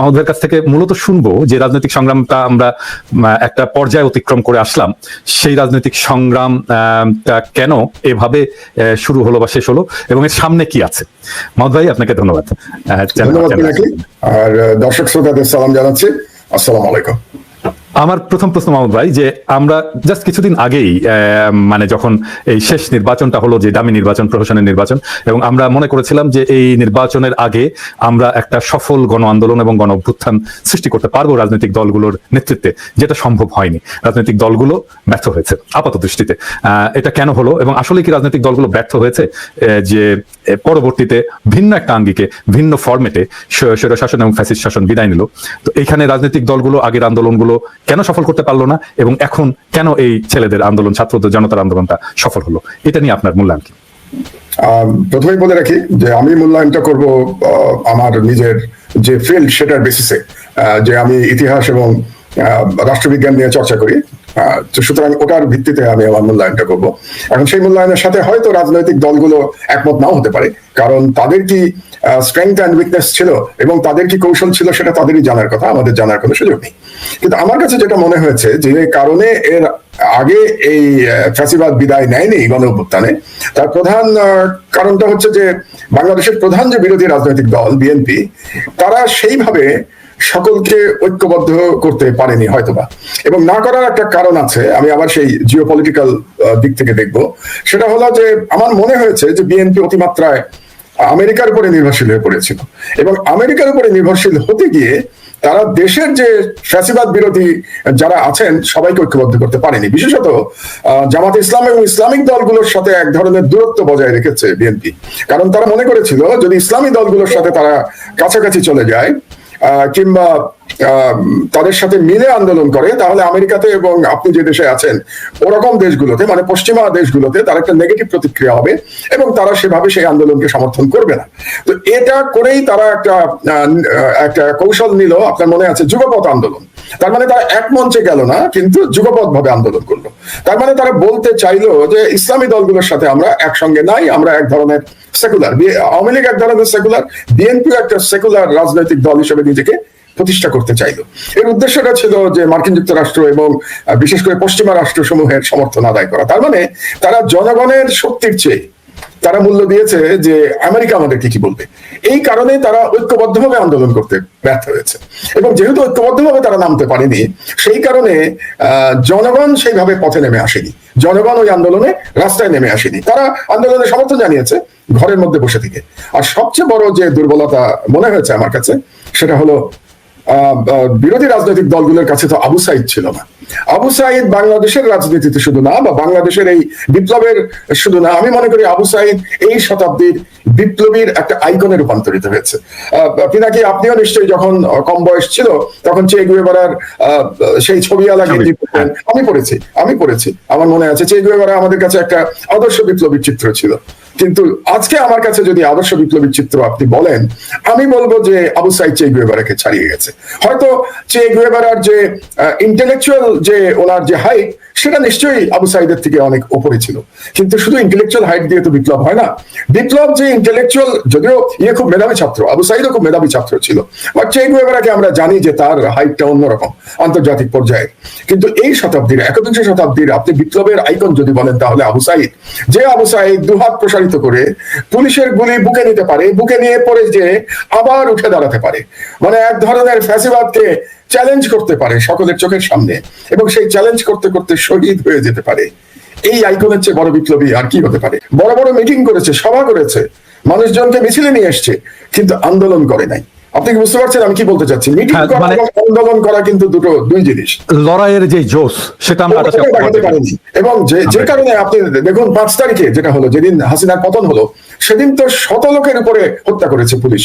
আমাদের কাছ থেকে মূলত শুনবো যে রাজনৈতিক সংগ্রামটা আমরা একটা পর্যায়ে অতিক্রম করে আসলাম, সেই রাজনৈতিক সংগ্রাম কেন এভাবে শুরু হলো বা শেষ হলো এবং এর সামনে কি আছে। মাহমুদ ভাই, আপনাকে ধন্যবাদ। আর দর্শক শ্রোতাদের সালাম জানাচ্ছি, আসসালামু আলাইকুম। আমার প্রথম প্রশ্ন মাহমুদ ভাই, যে আমরা জাস্ট কিছুদিন আগেই মানে যখন এই শেষ নির্বাচনটা হলো, যে ডামি নির্বাচন, প্রশাসনের নির্বাচন, এবং আমরা মনে করেছিলাম যে এই নির্বাচনের আগে আমরা একটা সফল গণ আন্দোলন এবং গণ অভ্যুত্থান সৃষ্টি করতে পারবো রাজনৈতিক দলগুলোর নেতৃত্বে, যেটা সম্ভব হয়নি। রাজনৈতিক দলগুলো ব্যর্থ হয়েছে আপাত দৃষ্টিতে। এটা কেন হলো এবং আসলে কি রাজনৈতিক দলগুলো ব্যর্থ হয়েছে যে পরবর্তীতে ভিন্ন একটা আঙ্গিকে, ভিন্ন ফরম্যাটে স্বৈরশাসন এবং ফ্যাসিস্ট শাসন বিদায় নিল? তো এইখানে রাজনৈতিক দলগুলো আগের আন্দোলনগুলো কেন সফল করতে পারলো না এবং এখন কেন এই ছেলেদের আন্দোলন, ছাত্রদের, জনতার আন্দোলনটা সফল হলো? এটা নিয়ে আপনার মূল্যায়ন কি? প্রথমেই বলে রাখি যে আমি মূল্যায়নটা করব আমার নিজের যে ফিল্ড সেটার বেসিসে, যে আমি ইতিহাস এবং রাষ্ট্রবিজ্ঞান নিয়ে চর্চা করি, সুতরাং ওটার ভিত্তিতে আমি আমার মূল্যায়নটা করব। এখন সেই মূল্যায়নের সাথে হয়তো রাজনৈতিক দলগুলো একমত নাও হতে পারে, কারণ তাদের কি স্ট্রেংথ অ্যান্ড উইকনেস ছিল এবং তাদের কি কৌশল ছিল সেটা তাদেরই জানার কথা, আমাদের জানার কোনো সুযোগ নেই। কিন্তু আমার কাছে যেটা মনে হয়েছে, যে কারণে এর আগে এই ফ্যাসিবাদ বিদায় নেয়নি গণ অভ্যুত্থানে, তার প্রধান কারণটা হচ্ছে যে বাংলাদেশের প্রধান যে বিরোধী রাজনৈতিক দল বিএনপি, তারা সেইভাবে সকলকে ঐক্যবদ্ধ করতে পারেনি হয়তোবা, এবং না করার একটা কারণ আছে, আমি আবার সেই জিওপলিটিক্যাল দিক থেকে দেখব। সেটা হলো যে আমার মনে হয়েছে যে বিএনপি অতিমাত্রায় আমেরিকার উপরে নির্ভরশীল হয়ে পড়েছিল, এবং আমেরিকার উপরে নির্ভরশীল হতে গিয়ে তারা দেশের যে ফ্যাসিবাদ বিরোধী যারা আছেন সবাইকে ঐক্যবদ্ধ করতে পারেনি। বিশেষত জামাত ইসলাম এবং ইসলামিক দলগুলোর সাথে এক ধরনের দূরত্ব বজায় রেখেছে বিএনপি, কারণ তারা মনে করেছিল যদি ইসলামী দলগুলোর সাথে তারা কাছাকাছি চলে যায় কিংবা তাদের সাথে মিলে আন্দোলন করে, তাহলে আমেরিকাতে এবং আপনি যে দেশে আছেন ওরকম দেশগুলোতে, মানে পশ্চিমা দেশগুলোতে, তার একটা নেগেটিভ প্রতিক্রিয়া হবে এবং তারা সেভাবে সেই আন্দোলনকে সমর্থন করবে না। তো এটা করেই তারা একটা কৌশল নিল, আপনার মনে আছে যুগপৎ আন্দোলন। তার মানে তারা এক মঞ্চে গেল না, কিন্তু যুগপৎ ভাবে আন্দোলন করলো। তার মানে তারা বলতে চাইলো যে ইসলামী দলগুলোর সাথে আমরা একসঙ্গে নাই, আমরা এক ধরনের সেকুলার। আওয়ামী লীগ এক ধরনের সেকুলার, বিএনপি একটা সেকুলার রাজনৈতিক দল হিসেবে নিজেকে প্রতিষ্ঠা করতে চাইলো। এর উদ্দেশ্যটা ছিল যে মার্কিন যুক্তরাষ্ট্র এবং বিশেষ করে পশ্চিমা রাষ্ট্রসমূহের সমর্থন আদায় করা। তার মানে তারা জনগণের শক্তির চেয়ে তারা মূল্য দিয়েছে যে আমেরিকা আমাদেরকে কি বলবে। এই কারণে তারা ঐক্যবদ্ধভাবে আন্দোলন করতে ব্যর্থ হয়েছে, এবং যেহেতু ঐক্যবদ্ধভাবে তারা নামতে পারেনি, সেই কারণে জনগণ সেইভাবে পথে নেমে আসেনি, জনগণ ওই আন্দোলনে রাস্তায় নেমে আসেনি। তারা আন্দোলনের সমর্থন জানিয়েছে ঘরের মধ্যে বসে থেকে। আর সবচেয়ে বড় যে দুর্বলতা মনে হয়েছে আমার কাছে, সেটা হলো বিরোধী রাজনৈতিক দলগুলোর কাছে তো আবু সাইদ ছিল না। আবু সাইদ বাংলাদেশের রাজনীতিতে শুধু না, বা বাংলাদেশের এই বিপ্লবের শুধু না, আমি মনে করি আবু সাইদ এই শতাব্দীর বিপ্লবীর একটা আইকনে রূপান্তরিত হয়েছে। পিনাকি, আপনিও নিশ্চয়ই যখন কম বয়স ছিল তখন চে গুয়েভারার সেই ছবি লাগিয়ে আমি পড়েছি, আমার মনে আছে চে গুয়েভারা আমাদের কাছে একটা আদর্শ বিপ্লবীর চিত্র ছিল। কিন্তু আজকে আমার কাছে যদি আদর্শ বিপ্লবীর চিত্র আপনি বলেন, আমি বলবো যে আবু সাইদ চে গুয়েভারাকে ছাড়িয়ে গেছে। হয়তো চে গুয়েভারার যে ইন্টেলেকচুয়াল যে ওনার যে হাইট, সেটা নিশ্চয়ই আবু সাইদের থেকে অনেক উপরে ছিল, কিন্তু শুধু ইন্টেলেকচুয়াল হাইট দিয়ে তো বিপ্লব হয় না। বিপ্লব যে ইন্টেলেকচুয়াল, যদিও খুব মেধাবী ছাত্র, আবু সাইদও খুব মেধাবী ছাত্র ছিল, বাট চে গুয়েভারাকে আমরা জানি যে তার হাইটটা অন্যরকম আন্তর্জাতিক পর্যায়ে। কিন্তু এই শতাব্দীর, একবিংশ শতাব্দীর আপনি বিপ্লবের আইকন যদি বলেন, তাহলে আবু সাইদ। যে আবু সাইদ দুহাত প্রসারিত করে পুলিশের গুলি বুকে নিতে পারে, বুকে নিয়ে পড়ে যে আবার উঠে দাঁড়াতে পারে, মানে এক ধরনের ফ্যাসিবাদকে চ্যালেঞ্জ করতে পারে সকলের চোখের সামনে, এবং সেই চ্যালেঞ্জ করতে করতে শহীদ হয়ে যেতে পারে। এই আইকনের চেয়ে বড় বিপ্লবী আর কি হতে পারে? বড় বড় মিটিং করেছে, সভা করেছে, মানুষজনকে মিছিলে নিয়ে এসছে, কিন্তু আন্দোলন করে নাই। আপনি কি বুঝতে পারছেন আমি কি বলতে চাচ্ছি? মিটিং করা এবং আন্দোলন করা কিন্তু দুই জিনিস। লড়াইয়ের যে জোশ, সেটা আমরা দেখাতে পারিনি। এবং যে কারণে আপনি দেখুন 5 তারিখে যেটা হলো, যেদিন হাসিনার পতন হলো, সেদিন তো শত লোকের উপরে হত্যা করেছে পুলিশ,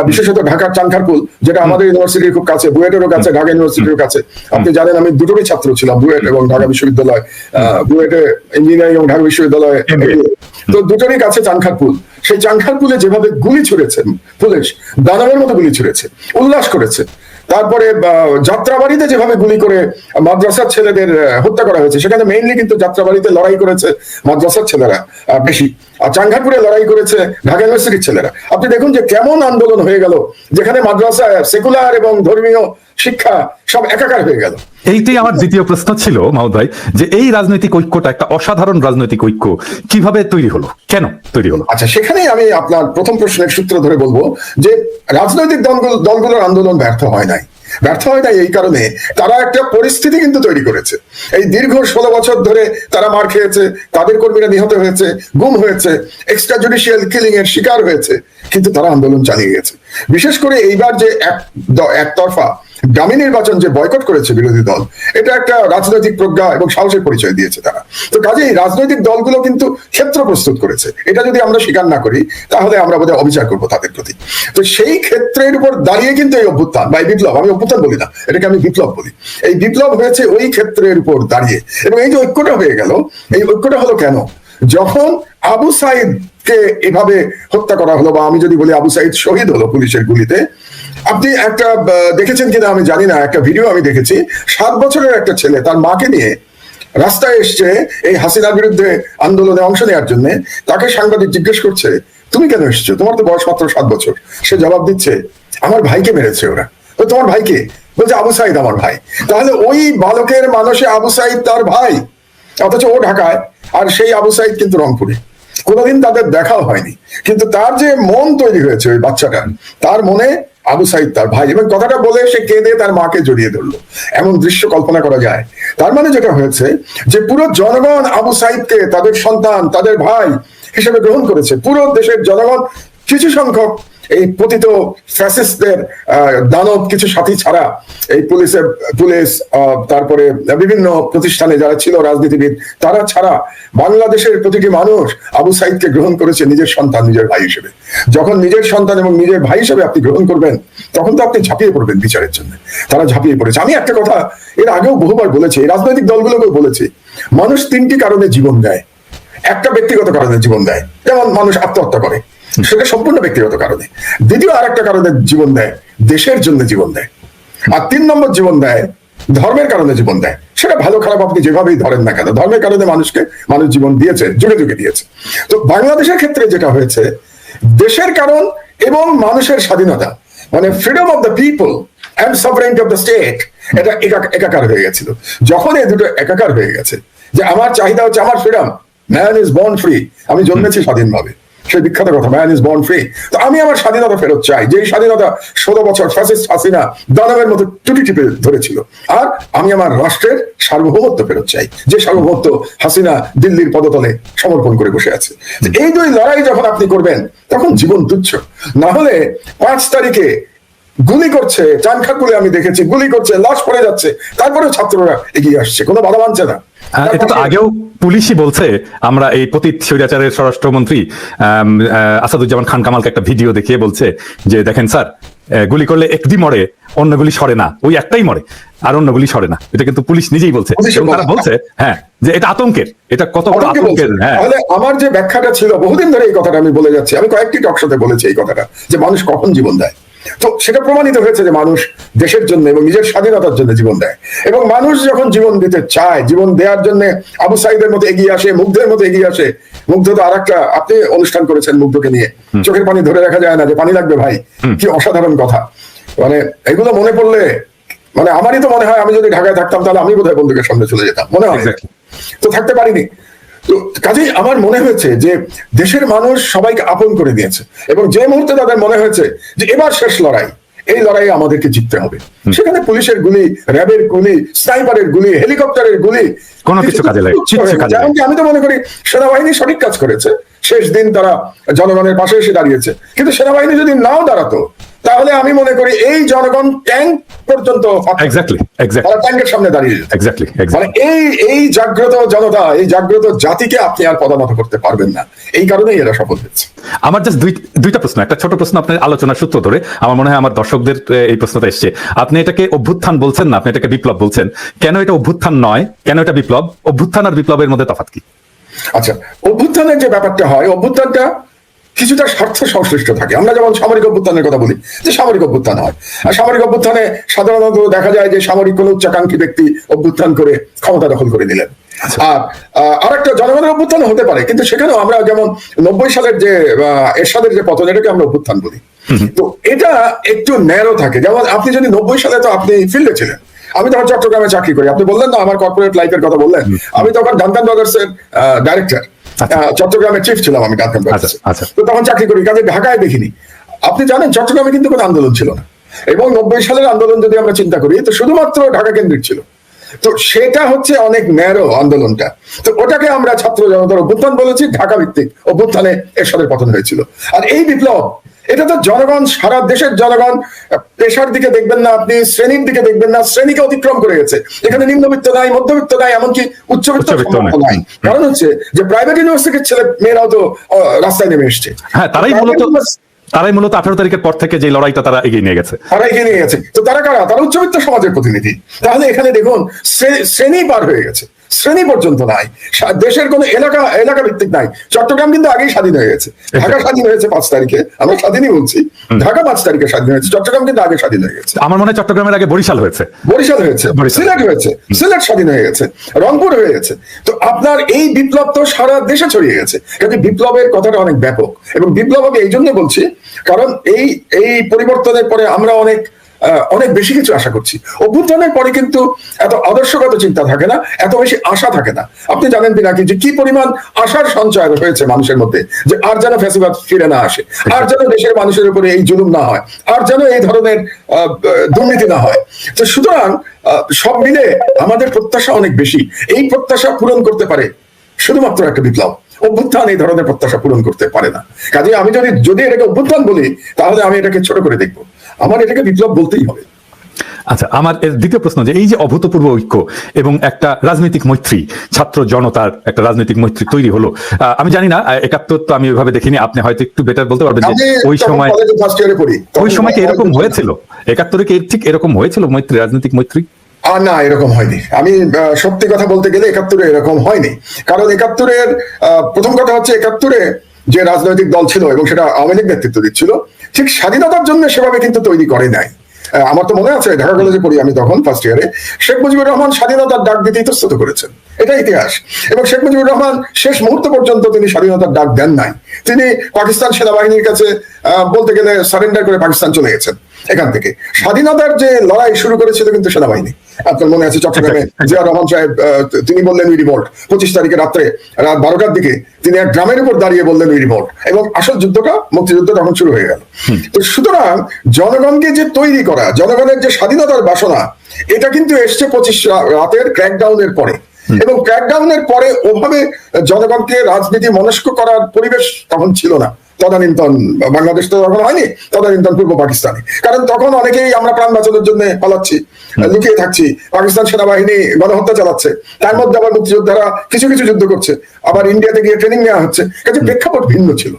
বিশেষত ঢাকার চানখারপুল, যেটা আমাদের ইউনিভার্সিটির খুব কাছে, বুয়েটেরও কাছে, ঢাকা ইউনিভার্সিটির কাছে। আপনি জানেন আমি দুটোরই ছাত্র ছিলাম, বুয়েট এবং ঢাকা বিশ্ববিদ্যালয়। বুয়েটে ইঞ্জিনিয়ারিং এবং ঢাকা বিশ্ববিদ্যালয়, তো দুটোরই কাছে চানখারপুল। সেই চানখারপুলে যেভাবে গুলি ছুড়েছেন পুলিশ, দানবের মতো গুলি ছুড়েছে, উল্লাস করেছে। তারপরে যাত্রাবাড়িতে যেভাবে গুলি করে মাদ্রাসার ছেলেদের হত্যা করা হয়েছে, সেখানে মেইনলি কিন্তু যাত্রাবাড়িতে লড়াই করেছে মাদ্রাসার ছেলেরা বেশি। আর চাঙ্গাপুরে লড়াই করেছে ঢাকা ইউনিভার্সিটির ছেলেরা। আপনি দেখুন যে কেমন আন্দোলন হয়ে গেল, যেখানে মাদ্রাসা, সেকুলার এবং ধর্মীয় শিক্ষা সব একাকার হয়ে গেল। এইটাই আমার দ্বিতীয় প্রশ্ন ছিল মাহমুদ ভাই, যে এই রাজনৈতিক ঐক্যটা একটা অসাধারণ রাজনৈতিক ঐক্য কিভাবে তৈরি হলো, কেন তৈরি হলো? আচ্ছা, সেখানেই আমি আপনার প্রথম প্রশ্নের সূত্র ধরে বলবো যে রাজনৈতিক দলগুলোর আন্দোলন ব্যর্থ হয় নাই। ব্যর্থ হয় নাই এই কারণে তারা একটা পরিস্থিতি কিন্তু তৈরি করেছে। এই দীর্ঘ 16 বছর ধরে তারা মার খেয়েছে, তাদের কর্মীরা নিহত হয়েছে, গুম হয়েছে, এক্সট্রা জুডিশিয়াল কিলিং এর শিকার হয়েছে, কিন্তু তারা আন্দোলন চালিয়ে গেছে। বিশেষ করে এইবার যে একতরফা ডামি নির্বাচন যে বয়কট করেছে বিরোধী দল, এটা একটা রাজনৈতিক প্রজ্ঞা এবং সাহসের পরিচয় দিয়েছে তারা। তো কাজেই রাজনৈতিক দলগুলো কিন্তু ক্ষেত্র প্রস্তুত করেছে, এটা যদি আমরা স্বীকার না করি তাহলে আমরা বোধহয় অবিচার করবো তাদের প্রতি। তো সেই ক্ষেত্রের উপর দাঁড়িয়ে কিন্তু এই অভ্যুত্থান বা বিপ্লব, আমি অভ্যুত্থান বলি না, এটাকে আমি বিপ্লব বলি, এই বিপ্লব হয়েছে ওই ক্ষেত্রের উপর দাঁড়িয়ে। এবং এই যে ঐক্যটা হয়ে গেল, এই ঐক্যটা হলো কেন? যখন আবু সাইদকে এভাবে হত্যা করা হলো, বা আমি যদি বলি আবু সাইদ শহীদ হলো পুলিশের গুলিতে, আপনি একটা দেখেছেন কিনা আমি জানি না, একটা ভিডিও আমি দেখেছি, 7 বছরের একটা ছেলে তার মাকে নিয়ে রাস্তায় এসছে এই হাসিনার বিরুদ্ধে আন্দোলনে অংশ নেওয়ার জন্য। তাকে সাংবাদিক জিজ্ঞেস করছে, তুমি কেন এসছো, তোমার তো বয়স মাত্র 7 বছর। সে জবাব দিচ্ছে, আমার ভাইকে মেরেছে ওরা। তো তোমার ভাইকে? বলছে আবু সাইদ আমার ভাই। তাহলে ওই বালকের মানুষে আবু সাইদ তার ভাই, অথচ ও ঢাকায়, আর সেই আবু সাইদ কিন্তু রংপুরে। কোনোদিন তাদের দেখাও হয়নি, কিন্তু তার যে মন তৈরি হয়েছে ওই বাচ্চাটার, তার মনে আবু সাইদ তার ভাই। এবং কথাটা বলে সে কেঁদে তার মাকে জড়িয়ে ধরলো, এমন দৃশ্য কল্পনা করা যায়। তার মানে যেটা হয়েছে যে পুরো জনগণ আবু সাইদকে তাদের সন্তান, তাদের ভাই হিসেবে গ্রহণ করেছে। পুরো দেশের জনগণ, কিছু সংখ্যক এই পতিত ফ্যাসিস্টদের দানব কিছু সাথী ছাড়া, এই পুলিশ, তারপরে বিভিন্ন প্রতিষ্ঠানে যারা ছিল রাজনীতিবিদ, তারা ছাড়া বাংলাদেশের প্রতিটি মানুষ আবু সাইদকে গ্রহণ করেছে নিজের সন্তান, নিজের ভাই হিসেবে। যখন নিজের সন্তান এবং নিজের ভাই হিসেবে আপনি গ্রহণ করবেন, তখন তো আপনি ঝাঁপিয়ে পড়বেন বিচারের জন্য। তারা ঝাঁপিয়ে পড়েছে। আমি একটা কথা এর আগেও বহুবার বলেছি, এই রাজনৈতিক দলগুলোকেও বলেছি, মানুষ 3টি কারণে জীবন দেয়। একটা ব্যক্তিগত কারণে জীবন দেয়, যেমন মানুষ আত্মহত্যা করে, সেটা সম্পূর্ণ ব্যক্তিগত কারণে। দ্বিতীয় আরেকটা কারণে জীবন দেয়, দেশের জন্য জীবন দেয়। আর 3 নম্বর জীবন দেয়, ধর্মের কারণে জীবন দেয়। সেটা ভালো খারাপ আপনি যেভাবেই ধরেন না কেন, ধর্মের কারণে মানুষ জীবন দিয়েছে, যুগে যুগে দিয়েছে। তো বাংলাদেশের ক্ষেত্রে যেটা হয়েছে, দেশের কারণ এবং মানুষের স্বাধীনতা, মানে freedom of the people and sovereignty of the state, এটা একাকার হয়ে গেছিল। যখন এই দুটো একাকার হয়ে গেছে, যে আমার চাহিদা হচ্ছে আমার freedom, man is born free, আমি জন্মেছি স্বাধীনভাবে, সেই বিখ্যাত কথা, ম্যান ইজ বর্ন ফ্রি। তো আমি আমার স্বাধীনতা ফেরত চাই, যেই স্বাধীনতা 16 বছর ফ্যাসিস্ট হাসিনা দানবের মতো টুটি টিপে ধরেছিল। আর আমি আমার রাষ্ট্রের সার্বভৌমত্ব ফেরত চাই, যে সার্বভৌমত্ব হাসিনা দিল্লির পদতলে সমর্পণ করে বসে আছে। এই দুই লড়াই যখন আপনি করবেন, তখন জীবন তুচ্ছ। না হলে 5 তারিখে গুলি করছে, চানখাকুলে আমি দেখেছি, গুলি করছে, লাশ পড়ে যাচ্ছে, তারপরে ছাত্ররা এগিয়ে আসছে, কোনো বাধা মানছে না। এটা তো আগেও পুলিশই বলছে। আমরা এই পতিত স্বৈরাচারের স্বরাষ্ট্রমন্ত্রী আসাদুজ্জামান খান কামালকে একটা ভিডিও দেখিয়ে বলছে যে দেখেন স্যার, গুলি করলে একটি মরে, অন্য গুলি সরে না, ওই একটাই মরে আর অন্য গুলি সরে না। এটা কিন্তু পুলিশ নিজেই বলছে। তারা বলছে হ্যাঁ, যে এটা আতঙ্কের, এটা কত বড় আতঙ্কের। হ্যাঁ, তাহলে আমার যে ব্যাখ্যাটা ছিল, বহুদিন ধরে এই কথাটা আমি বলে যাচ্ছি, আমি কয়েকটি টক শোতে বলেছি এই কথাটা, যে মানুষ কখন জীবন দেয়। তো সেটা প্রমাণিত হয়েছে যে মানুষ দেশের জন্য এবং নিজের স্বাধীনতার জন্য জীবন দেয়। এবং মানুষ যখন জীবন দিতে চায়, জীবন দেওয়ার জন্য আবু সাইদের মতো এগিয়ে আসে, মুগ্ধের মতো এগিয়ে আসে। মুগ্ধ তো আরেকটা, আপনি অনুষ্ঠান করেছেন মুগ্ধকে নিয়ে, চোখের পানি ধরে রাখা যায় না, যে পানি লাগবে ভাই, কি অসাধারণ কথা। মানে এগুলো মনে পড়লে, মানে আমারই তো মনে হয় আমি যদি ঢাকায় থাকতাম তাহলে আমি বোধহয় বন্ধুকের সামনে চলে যেতাম, মনে হয়। তো থাকতে পারিনি। তো কাজেই আমার মনে হয়েছে যে দেশের মানুষ সবাইকে আপন করে দিয়েছে, এবং যে মুহূর্তে তাদের মনে হয়েছে যে এবার শেষ লড়াই, এই লড়াইয়ে আমাদেরকে জিততে হবে, সেখানে পুলিশের গুলি, র্যাবের গুলি, স্নাইপারের গুলি, হেলিকপ্টারের গুলি, কোনো কিছু কাজে লাগে। আমি তো মনে করি সেনাবাহিনী সঠিক কাজ করেছে। শেষ দিন তারা জনগণের পাশে এসে দাঁড়িয়েছে, কিন্তু সেনাবাহিনী যদি নাও দাঁড়াতো, তাহলে আমি মনে করি এই জনগণ ট্যাঙ্ক পর্যন্ত ট্যাঙ্কের সামনে দাঁড়িয়ে যেত। মানে এই জাগ্রত জনতা, এই জাগ্রত জাতিকে আপনি আর পদানত করতে পারবেন না। এই কারণেই এরা সফল হয়েছে। আমার জাস্ট দুইটা প্রশ্ন, একটা ছোট প্রশ্ন আপনার আলোচনার সূত্র ধরে, আমার মনে হয় আমার দর্শকদের এই প্রশ্নটা এসছে। আপনি এটাকে অভ্যুত্থান বলছেন না, আপনি এটাকে বিপ্লব বলছেন। কেন এটা অভ্যুত্থান নয়, কেন এটা বিপ্লব? অভ্যুত্থান আর বিপ্লবের মধ্যে তফাৎ কি? আচ্ছা, অভ্যুত্থানের যে ব্যাপারটা হয়, অভ্যুত্থানটা কিছুটা স্বার্থ সংশ্লিষ্ট থাকে। আমরা যেমন সামরিক অভ্যুত্থানের কথা বলি, যে সামরিক অভ্যুত্থান হয়, আর সামরিক অভ্যুত্থানে সাধারণত দেখা যায় যে সামরিক কোন উচ্চাকাঙ্ক্ষী ব্যক্তি অভ্যুত্থান করে ক্ষমতা দখল করে নিলেন, আর আরেকটা জনগণের অভ্যুত্থান হতে পারে, কিন্তু সেখানেও আমরা যেমন 90 সালের যে এরশাদের যে পতন, এটাকে আমরা অভ্যুত্থান বলি। তো এটা একটু ন্যারো থাকে। যেমন আপনি যদি 90 সালে, তো আপনি ফিল্ডে ছিলেন, আমি তখন চট্টগ্রামে চাকরি করি, আপনি বললেন না আমার কর্পোরেট লাইফের কথা বললেন, আমি তখন ডানকান ব্রাদার্স এর ডাইরেক্টর, চট্টগ্রামের চিফ ছিলাম আমি ডানকান ব্রাদার্স। তো তখন চাকরি করি, কাজে ঢাকায় দেখিনি। আপনি জানেন চট্টগ্রামে কিন্তু কোনো আন্দোলন ছিল না, এবং 90 সালের আন্দোলন যদি আমরা চিন্তা করি তো শুধুমাত্র ঢাকা কেন্দ্রিক ছিল। তো সেটা হচ্ছে অনেক ন্যারো আন্দোলনটা। তো ওটাকে আমরা ছাত্র জনতার অভ্যুত্থান বলেছি, ঢাকা ভিত্তিক অভ্যুত্থানে এরশাদের পতন হয়েছিল। আর এই বিপ্লব, এটা তো জনগণ, সারা দেশের জনগণ, পেশার দিকে দেখবেন না আপনি, শ্রেণীর দিকে দেখবেন না, শ্রেণীকে অতিক্রম করে গেছে। এখানে নিম্নবিত্ত নাই, মধ্যবিত্ত নাই, এমনকি উচ্চবিত্ত নাই। কারণ হচ্ছে যে প্রাইভেট ইউনিভার্সিটির ছেলে মেয়েরাও তো রাস্তায় নেমে এসছে। হ্যাঁ, তারাই মূলত 18 তারিখের পর থেকে যে লড়াইটা তারা এগিয়ে নিয়ে গেছে। তো তারা কারা? তারা উচ্চবিত্ত সমাজের প্রতিনিধি। তাহলে এখানে দেখুন শ্রেণী পার হয়ে গেছে, শ্রেণী পর্যন্ত নাই, দেশের কোনো এলাকা ভিত্তিক নাই। চট্টগ্রাম কিন্তু আগেই স্বাধীন হয়ে গেছে, ঢাকা স্বাধীন হয়েছে 5 তারিখে, আমরা স্বাধীনই বলছি, ঢাকা 5 তারিখে স্বাধীন হয়েছে, চট্টগ্রাম কিন্তু আগে স্বাধীন হয়ে গেছে। আমার মনে হয় চট্টগ্রামের আগে বরিশাল হয়েছে, সিলেট হয়েছে, সিলেট স্বাধীন হয়ে গেছে, রংপুর হয়ে গেছে। তো আপনার এই বিপ্লব তো সারা দেশে ছড়িয়ে গেছে। কিন্তু বিপ্লবের কথাটা অনেক ব্যাপক, এবং বিপ্লব আমি এই জন্য বলছি কারণ এই পরিবর্তনের পরে আমরা অনেক বেশি কিছু আশা করছি। অভ্যুত্থানের পরে কিন্তু এত আদর্শগত চিন্তা থাকে না, এত বেশি আশা থাকে না। আপনি জানেন নাকি যে কি পরিমাণ আশার সঞ্চয় হয়েছে মানুষের মধ্যে, যে আর যেন ফ্যাসিবাদ ফিরে না আসে, আর যেন দেশের মানুষের উপরে এই জুলুম না হয়, আর যেন এই ধরনের দুর্নীতি না হয়। তো সুতরাং সব মিলে আমাদের প্রত্যাশা অনেক বেশি। এই প্রত্যাশা পূরণ করতে পারে শুধুমাত্র একটা বিপ্লব। অভ্যুত্থান এই ধরনের প্রত্যাশা পূরণ করতে পারে না। কাজে আমি যদি এটাকে অভ্যুত্থান বলি, তাহলে আমি এটাকে ছোট করে দেখবো, আমার এটাকে বিপ্লব বলতেই হবে। আচ্ছা, আমার দ্বিতীয় প্রশ্ন, যে এই যে অভূতপূর্ব ঐক্য এবং একটা রাজনৈতিক মৈত্রী, ছাত্র জনতার একটা রাজনৈতিক মৈত্রী তৈরি হলো, আমি জানি না 71 তো আমি ওইভাবে দেখিনি, আপনি হয়তো একটু বেটার বলতে পারবেন যে ওই সময় কি এরকম হয়েছিল? 71-এ কি ঠিক এরকম হয়েছিল মৈত্রী, রাজনৈতিক মৈত্রী? না, এরকম হয়নি। আমি সত্যি কথা বলতে গেলে 71-এ এরকম হয়নি। কারণ 71-এর প্রথম কথা হচ্ছে 71-এ যে রাজনৈতিক দল ছিল এবং সেটা আওয়ামী লীগ নেতৃত্ব দিচ্ছিল, ঠিক স্বাধীনতার জন্য সেভাবে কিন্তু তৈরি করে নাই। আমার তো মনে আছে ঢাকা কলেজে পড়ি আমি তখন, ফার্স্ট ইয়ারে, শেখ মুজিবুর রহমান স্বাধীনতার ডাক দিতে ইতস্তত করেছেন, এটা ইতিহাস। এবং শেখ মুজিবুর রহমান শেষ মুহূর্ত পর্যন্ত তিনি স্বাধীনতার ডাক দেন নাই। তিনি পাকিস্তান সেনাবাহিনীর কাছে বলতে গেলে সারেন্ডার করে পাকিস্তান চলে গেছেন। এখান থেকে স্বাধীনতার যে লড়াই শুরু করেছিল কিন্তু সেনাবাহিনী। আপনার মনে আছে চট্টগ্রামে জিয়া রহমান সাহেব তিনি বললেন উই রিভল্ট, 25 তারিখে রাত 12টার দিকে তিনি এক গ্রামের উপর দাঁড়িয়ে বললেন উই রিভল্ট, এবং আসল যুদ্ধটা, মুক্তিযুদ্ধ তখন শুরু হয়ে গেল। তো সুতরাং জনগণকে যে তৈরি করা, জনগণের যে স্বাধীনতার বাসনা, এটা কিন্তু এসছে 25 রাতের ক্র্যাকডাউনের পরে। এবং ক্র্যাকডাউনের পরে ওভাবে জনগণকে রাজনীতি মনস্ক করার পরিবেশ তখন ছিল না। তদানীন্তন বাংলাদেশ তো তখন হয়নি, তদানীন্তন পূর্ব পাকিস্তানে। কারণ তখন অনেকেই আমরা প্রাণ বাঁচানোর জন্য পালাচ্ছি, লুকিয়ে থাকছি, পাকিস্তান সেনাবাহিনী গণহত্যা চালাচ্ছে, তার মধ্যে আবার মুক্তিযোদ্ধারা কিছু কিছু যুদ্ধ করছে, আবার ইন্ডিয়াতে গিয়ে ট্রেনিং নেওয়া হচ্ছে। কাজে প্রেক্ষাপট ভিন্ন ছিল,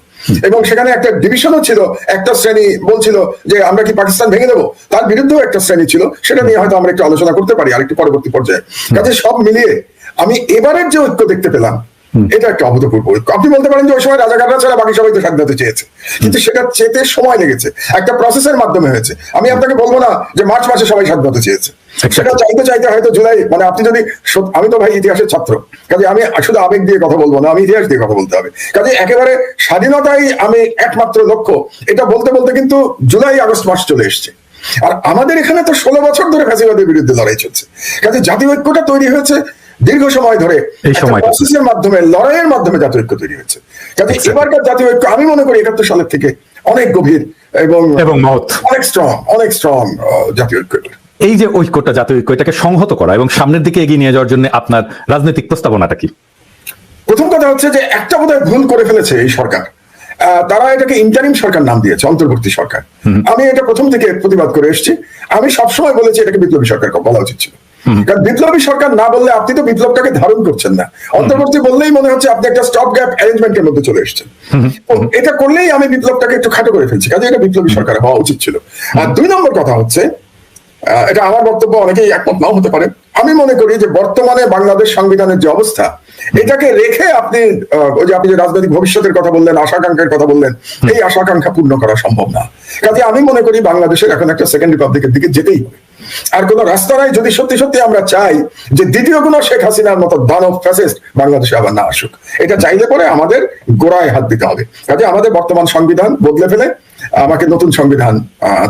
এবং সেখানে একটা ডিভিশনও ছিল। একটা শ্রেণী বলছিল যে আমরা কি পাকিস্তান ভেঙে দেবো, তার বিরুদ্ধেও একটা শ্রেণী ছিল। সেটা নিয়ে হয়তো আমরা একটু আলোচনা করতে পারি আরেকটু পরবর্তী পর্যায়ে। কাজে সব মিলিয়ে আমি এবারের যে ঐক্য দেখতে পেলাম, এটা একটা অভূতপূর্ব ঐক্য। আপনি বলতে পারেন যে ওই সময় রাজাকাররা ছাড়া বাকি সবাই তো স্বাধীনতা চেয়েছে, কিন্তু সেটা চেতে সময় লেগেছে, একটা প্রসেসের মাধ্যমে হয়েছে। আমি আপনাকে বলবো না যে মার্চ মাসে সবাই স্বাধীনতা চেয়েছে, সেটা চাইতে হয়তো জুলাই, মানে আপনি যদি, আমি তো ভাই ইতিহাসের ছাত্র, কাজে আমি শুধু আবেগ দিয়ে কথা বলবো না, আমি ইতিহাস দিয়ে কথা বলতে হবে। কাজে একেবারে স্বাধীনতাই আমি একমাত্র লক্ষ্য, এটা বলতে বলতে কিন্তু জুলাই আগস্ট মাস চলে এসছে। আর আমাদের এখানে তো 16 বছর ধরে ফ্যাসিবাদের বিরুদ্ধে লড়াই চলছে। কাজে জাতীয় ঐক্যটা তৈরি হয়েছে দীর্ঘ সময় ধরে, প্রসেসের মাধ্যমে, লড়াইয়ের মাধ্যমে জাতীয় ঐক্য তৈরি হয়েছে। কাজে এবারকার জাতীয় ঐক্য আমি মনে করি 71 সালের থেকে অনেক গভীর এবং মহৎ, অনেক স্ট্রং জাতীয় ঐক্য। এই যে ঐক্যটা, জাতীয় ঐক্য, এটাকে সংহত করা এবং সামনের দিকে এগিয়ে নিয়ে যাওয়ার জন্য আপনার রাজনৈতিক প্রস্তাবনাটা কি? প্রথম কথা হচ্ছে যে একটা বোধহয় ভুল করে ফেলেছে এই সরকার, তারা এটাকে ইন্টারিম সরকার নাম দিয়েছে, অন্তর্বর্তী সরকার। আমি এটা প্রথম থেকে প্রতিবাদ করে এসেছি। আমি সবসময় বলেছি এটাকে বিপ্লবী সরকার বলা উচিত ছিল। কারণ বিপ্লবী সরকার না বললে আপনি তো বিপ্লবটাকে ধারণ করছেন না। অন্তর্বর্তী বললেই মনে হচ্ছে আপনি একটা স্টপ গ্যাপ অ্যারেঞ্জমেন্টের মধ্যে চলে এসেছেন। এটা করলেই আমি বিপ্লবটাকে একটু খাটো করে ফেলছি। কাজে এটা বিপ্লবী সরকার হওয়া উচিত ছিল। আর 2 নম্বর কথা হচ্ছে, এটা আমার বক্তব্য, অনেকেই একমত নাও হতে পারে, আমি মনে করি যে বর্তমানে বাংলাদেশ সংবিধানের যে অবস্থা, এটাকে রেখে আপনি যে রাজনৈতিক ভবিষ্যতের কথা বললেন, আশাকাঙ্ক্ষার কথা বললেন, এই আশাকাঙ্ক্ষা পূর্ণ করা সম্ভব না। কাজে আমি মনে করি বাংলাদেশের এখন একটা সেকেন্ড রিপাবলিকের দিকে যেতেই হবে। আর কোন রাস্তা নাই যদি সত্যি সত্যি আমরা চাই যে দ্বিতীয় কোনো শেখ হাসিনার মতো দানব ফ্যাসিস্ট বাংলাদেশে আবার না আসুক। এটা চাইলে পরে আমাদের গোড়ায় হাত দিতে হবে। কাজে আমাদের বর্তমান সংবিধান বদলে ফেলে আমাকে নতুন সংবিধান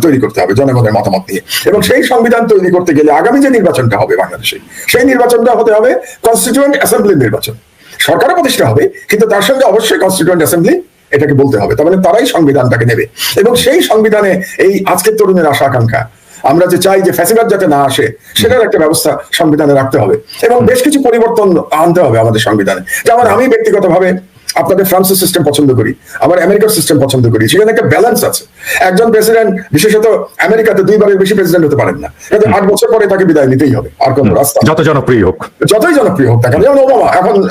তৈরি করতে হবে জনগণের মতামত নিয়ে, এবং সেই সংবিধান তৈরি করতে গেলে আগামী যে নির্বাচনটা হবে বাংলাদেশে, সেই নির্বাচনটা হতে হবে কনস্টিটিউয়েন্ট অ্যাসেম্বলির নির্বাচন। সরকারও প্রতিষ্ঠা হবে, কিন্তু তার সঙ্গে অবশ্যই কনস্টিটিউয়েন্ট অ্যাসেম্বলি এটাকে বলতে হবে, তার মানে তারাই সংবিধানটাকে নেবে। এবং সেই সংবিধানে এই আজকের তরুণের আশা আকাঙ্ক্ষা, আমরা যে চাই যে ফ্যাসিবাদ যাতে না আসে, সেটার একটা ব্যবস্থা সংবিধানে রাখতে হবে এবং বেশ কিছু পরিবর্তন আনতে হবে আমাদের সংবিধানে। যেমন আমি ব্যক্তিগতভাবে আপনাদের ফ্রান্সের সিস্টেম পছন্দ করি, আবার আমেরিকার সিস্টেম পছন্দ করি। সেখানে একটা ব্যালেন্স আছে। একজন প্রেসিডেন্ট বিশেষত আমেরিকাতে 2 বারের বেশি প্রেসিডেন্ট হতে পারেন না, কিন্তু 8 বছর পরে তাকে বিদায় নিতেই হবে, আর কোনো রাস্তা, যত জনপ্রিয় হোক, যতই জনপ্রিয় হোক। দেখেন যেমন ওবামা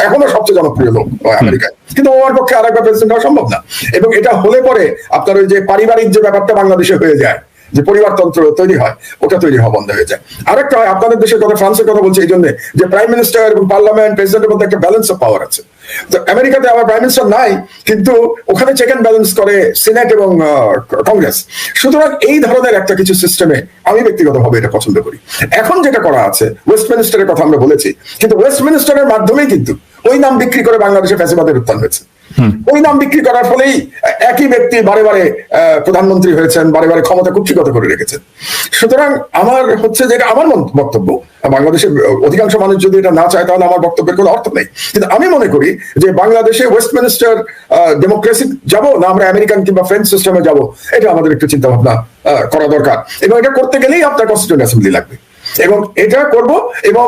এখনো সবচেয়ে জনপ্রিয় লোক আমেরিকায়, কিন্তু ওবামার পক্ষে আরেকবার প্রেসিডেন্ট হওয়া সম্ভব না। এবং এটা হলে পরে আপনার ওই যে পারিবারিক যে ব্যাপারটা বাংলাদেশে হয়ে যায়, যে পরিবারতন্ত্র তৈরি হয়, ওটা তৈরি হওয়া বন্ধ হয়ে যায়। আরেকটা হয় আপনাদের দেশের কথা, ফ্রান্সের কথা বলছি এই জন্য যে প্রাইম মিনিস্টার এবং পার্লামেন্ট প্রেসিডেন্টের মধ্যে একটা ব্যালেন্স অফ পাওয়ার আছে। তো আমেরিকাতে আবার প্রাইম মিনিস্টার নাই, কিন্তু ওখানে চেক এন্ড ব্যালেন্স করে সিনেট এবং কংগ্রেস। সুতরাং এই ধরনের একটা কিছু সিস্টেমে আমি ব্যক্তিগতভাবে এটা পছন্দ করি। এখন যেটা করা আছে, ওয়েস্টমিনিস্টারের কথা আমরা বলেছি, কিন্তু ওয়েস্টমিনিস্টারের মাধ্যমেই কিন্তু ওই নাম বিক্রি করে বাংলাদেশে ফ্যাসিবাদের উত্থান হয়েছে। ওই নাম বিক্রি করার ফলেই একই ব্যক্তি বারে বারে প্রধানমন্ত্রী হয়েছেন, বারে বারে ক্ষমতা কুক্ষিগত করে রেখেছেন। সুতরাং আমার হচ্ছে যে আমার বক্তব্য, বাংলাদেশের অধিকাংশ মানুষ যদি এটা না চায় তাহলে আমার বক্তব্যের কোনো অর্থ নেই, কিন্তু আমি মনে করি যে বাংলাদেশে ওয়েস্টমিনিস্টার ডেমোক্রেসি যাব না আমরা আমেরিকান কিংবা ফ্রেঞ্চ সিস্টেমে যাব, এটা আমাদের একটু চিন্তা ভাবনা করা দরকার। এবং এটা করতে গেলেই আপনার কনস্টিটিউয়েন্ট অ্যাসেম্বলি লাগবে, এবং এটা করব। এবং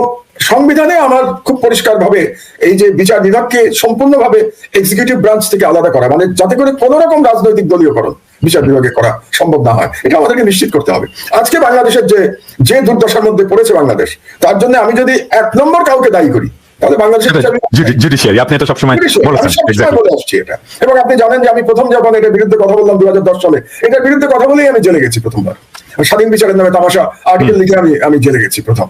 সংবিধানে আমার খুব পরিষ্কার ভাবে এই যে বিচার বিভাগকে সম্পূর্ণভাবে এক্সিকিউটিভ ব্রাঞ্চ থেকে আলাদা করা, মানে যাতে করে কোন রকম রাজনৈতিক দলীয়করণ বিচার বিভাগে করা সম্ভব না হয়, এটা আমাদেরকে নিশ্চিত করতে হবে। আজকে বাংলাদেশের যে দুর্দশার মধ্যে পড়েছে বাংলাদেশ, তার জন্য আমি যদি 1 নম্বর কাউকে দায়ী করি, তাহলে বাংলাদেশের জুডিশিয়ারি। আপনি এটা সবসময় বলে আসছি এটা। এবং আপনি জানেন যে আমি প্রথম যখন এটার বিরুদ্ধে কথা বললাম 2010 সালে, এটার বিরুদ্ধে কথা বলেই আমি জেলে গেছি প্রথমবার। স্বাধীন বিচারের নামে তামাশা আর্টিকেল লিখে আমি জেলে গেছি প্রথম।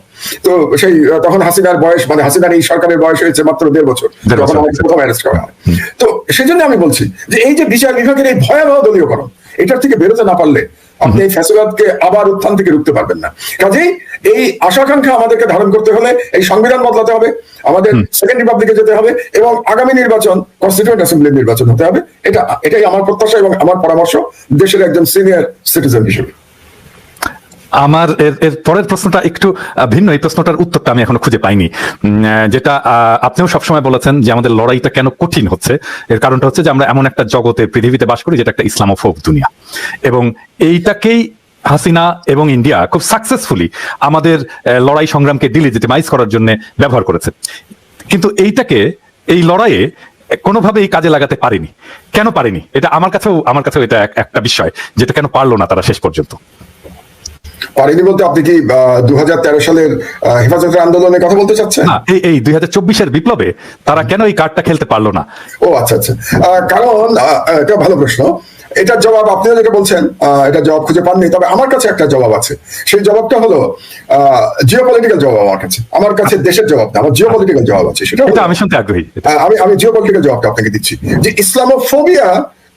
তো সেই তখন হাসিনার বয়স, মানে হাসিনার এই সরকারের বয়স হয়েছে মাত্র 1.5 বছর, তখন আমাকে প্রথম অ্যারেস্ট করা হয়। তো সেই জন্য আমি বলছি যে এই যে বিচার বিভাগের এই ভয়াবহ দলীয়করণ, এটার থেকে বেরোতে না পারলে আপনি এই ফ্যাসিবাদকে আবার উত্থান থেকে রুখতে পারবেন না। কাজেই এই আশা আকাঙ্ক্ষা আমাদেরকে ধারণ করতে হলে এই সংবিধান বদলাতে হবে, আমাদের সেকেন্ড রিপাবলিকে যেতে হবে, এবং আগামী নির্বাচন কনস্টিটিউয়েন্ট অ্যাসেম্বলির নির্বাচন হতে হবে। এটাই আমার প্রত্যাশা এবং আমার পরামর্শ দেশের একজন সিনিয়র সিটিজেন হিসেবে। আমার এর পরের প্রশ্নটা একটু ভিন্ন। এই প্রশ্নটার উত্তরটা আমি এখনো খুঁজে পাইনি, যেটা আপনিও সবসময় বলেছেন যে আমাদের লড়াইটা কেন কঠিন হচ্ছে। এর কারণটা হচ্ছে যে আমরা এমন একটা জগতে, পৃথিবীতে বাস করি যেটা একটা ইসলামোফোব দুনিয়া, এবং এইটাকেই হাসিনা এবং ইন্ডিয়া খুব সাকসেসফুলি আমাদের লড়াই সংগ্রামকে ডিলিজিটিমাইজ করার জন্য ব্যবহার করেছে। কিন্তু এই লড়াইয়ে কোনোভাবে এই কাজে লাগাতে পারেনি। কেন পারেনি? এটা আমার কাছেও এটা একটা বিষয়, যেটা কেন পারলো না তারা শেষ পর্যন্ত। পারেনি বলতে আপনি কি 2013 সালের হেফাজতের আন্দোলনের কথা বলতে চাচ্ছেন? এই 2024-এর বিপ্লবে তারা কেন এই কার্ডটা খেলতে পারলো না? ও আচ্ছা, কারণ এটা ভালো প্রশ্ন। এটার জবাব আপনিও যেটা বলছেন, এটা জবাব খুঁজে পাননি, তবে আমার কাছে একটা জবাব আছে। সেই জবাবটা হলো জিওপলিটিক্যাল জবাব। আমার কাছে দেশের জবাব না, আমার জিওপলিটিক্যাল জবাব আছে। সেটা আমি শুনতে আগ্রহী। আমি জিওপলিটিক্যাল জবাবটা আপনাকে দিচ্ছি যে ইসলামোফোবিয়া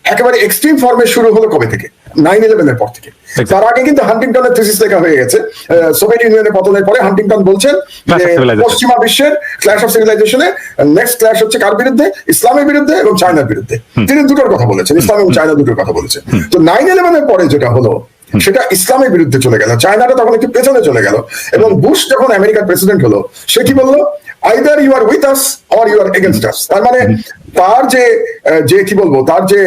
একেবারে এক্সট্রিম ফর্মে শুরু হলো কবে থেকে? 9/11 এর পর থেকে। তার আগে কিন্তু হান্টিংটনের থিসিস লেখা হয়ে গেছে। সোভিয়েত ইউনিয়নের পতনের পরে হান্টিংটন বলছেন যে পশ্চিমা বিশ্বের ক্ল্যাশ অফ সিভিলাইজেশনে নেক্সট ক্ল্যাশ হচ্ছে কার বিরুদ্ধে? ইসলামের বিরুদ্ধে এবং চায়নার বিরুদ্ধে। তিনি দুটোর কথা বলেছেন, ইসলাম এবং চায়না দুটোর কথা বলেছেন। তো 9/11 এর পরে যেটা হলো সেটা ইসলামের বিরুদ্ধে চলে গেল, চায়নাটা তখন একটু পেছনে চলে গেল। এবং বুশ যখন আমেরিকার প্রেসিডেন্ট হলো, সে কি বললো? Either you are with us or you are against us. তার মানে তার যে কি বলবো, তার যে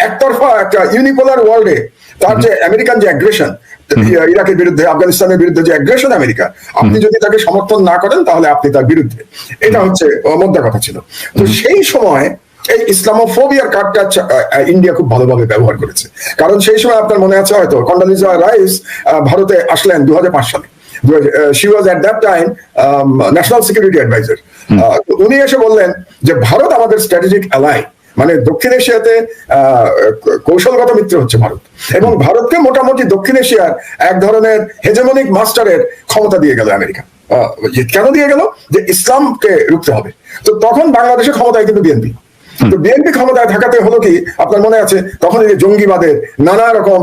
একতরফা একটা ইউনিপোলার ওয়ার্ল্ডে তার যে আমেরিকান যে অ্যাগ্রেশন ইরাকের বিরুদ্ধে, আফগানিস্তানের বিরুদ্ধে যে অ্যাগ্রেশন আমেরিকা, আপনি যদি তাকে সমর্থন না করেন তাহলে আপনি তার বিরুদ্ধে। এটা হচ্ছে মোদ্দা কথা ছিল। তো সেই সময় এই ইসলামোফোবিয়ার কার্ডটা ইন্ডিয়া খুব ভালোভাবে ব্যবহার করেছে। কারণ সেই সময় আপনার মনে আছে হয়তো কন্ডোলিজা রাইস ভারতে আসলেন 2005 সালে। She was at that time national security advisor. উনি এসে বললেন যে ভারত আমাদের স্ট্র্যাটেজিক অ্যালাই, মানে দক্ষিণ এশিয়াতে কৌশলগত মিত্র হচ্ছে ভারত, এবং ভারতকে মোটামুটি দক্ষিণ এশিয়ার এক ধরনের হেজেমনিক মাস্টারের ক্ষমতা দিয়ে গেল আমেরিকা। কেন দিয়ে গেল? যে ইসলামকে রুখতে হবে। তো তখন বাংলাদেশের ক্ষমতায় কিন্তু বিএনপি, তো বিএনপি ক্ষমতায় থাকাতে হলো কি, আপনার মনে আছে তখন এই যে জঙ্গিবাদের নানা রকম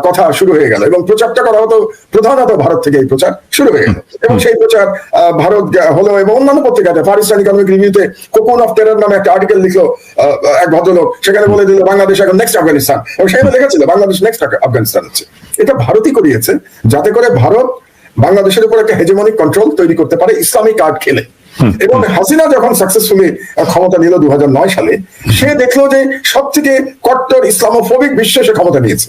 কথা শুরু হয়ে গেল, এবং প্রচারটা করা হতো প্রধানত ভারত থেকে, এই প্রচার শুরু হয়ে গেল। এবং সেই প্রচার ভারত হলো, এবং অন্যান্য পত্রিকাতে পাকিস্তান ইকোনমিক রিভিউতে কোকুন অফ টেরর নামে একটা আর্টিকেল লিখলো এক ভদ্রলোক, সেখানে বলে দিল বাংলাদেশ এখন নেক্সট আফগানিস্তান, এবং সেখানে লেখা ছিল বাংলাদেশ নেক্সট আফগানিস্তান হচ্ছে। এটা ভারতই করিয়েছে, যাতে করে ভারত বাংলাদেশের উপর একটা হেজেমনিক কন্ট্রোল তৈরি করতে পারে ইসলামিক কার্ড খেলে। এবং হাসিনা যখন সাকসেসফুলি ক্ষমতা নিল 2009 সালে, সে দেখলো যে সব থেকে কট্টর ইসলামোফোবিক বিশ্বে সে ক্ষমতা নিয়েছে,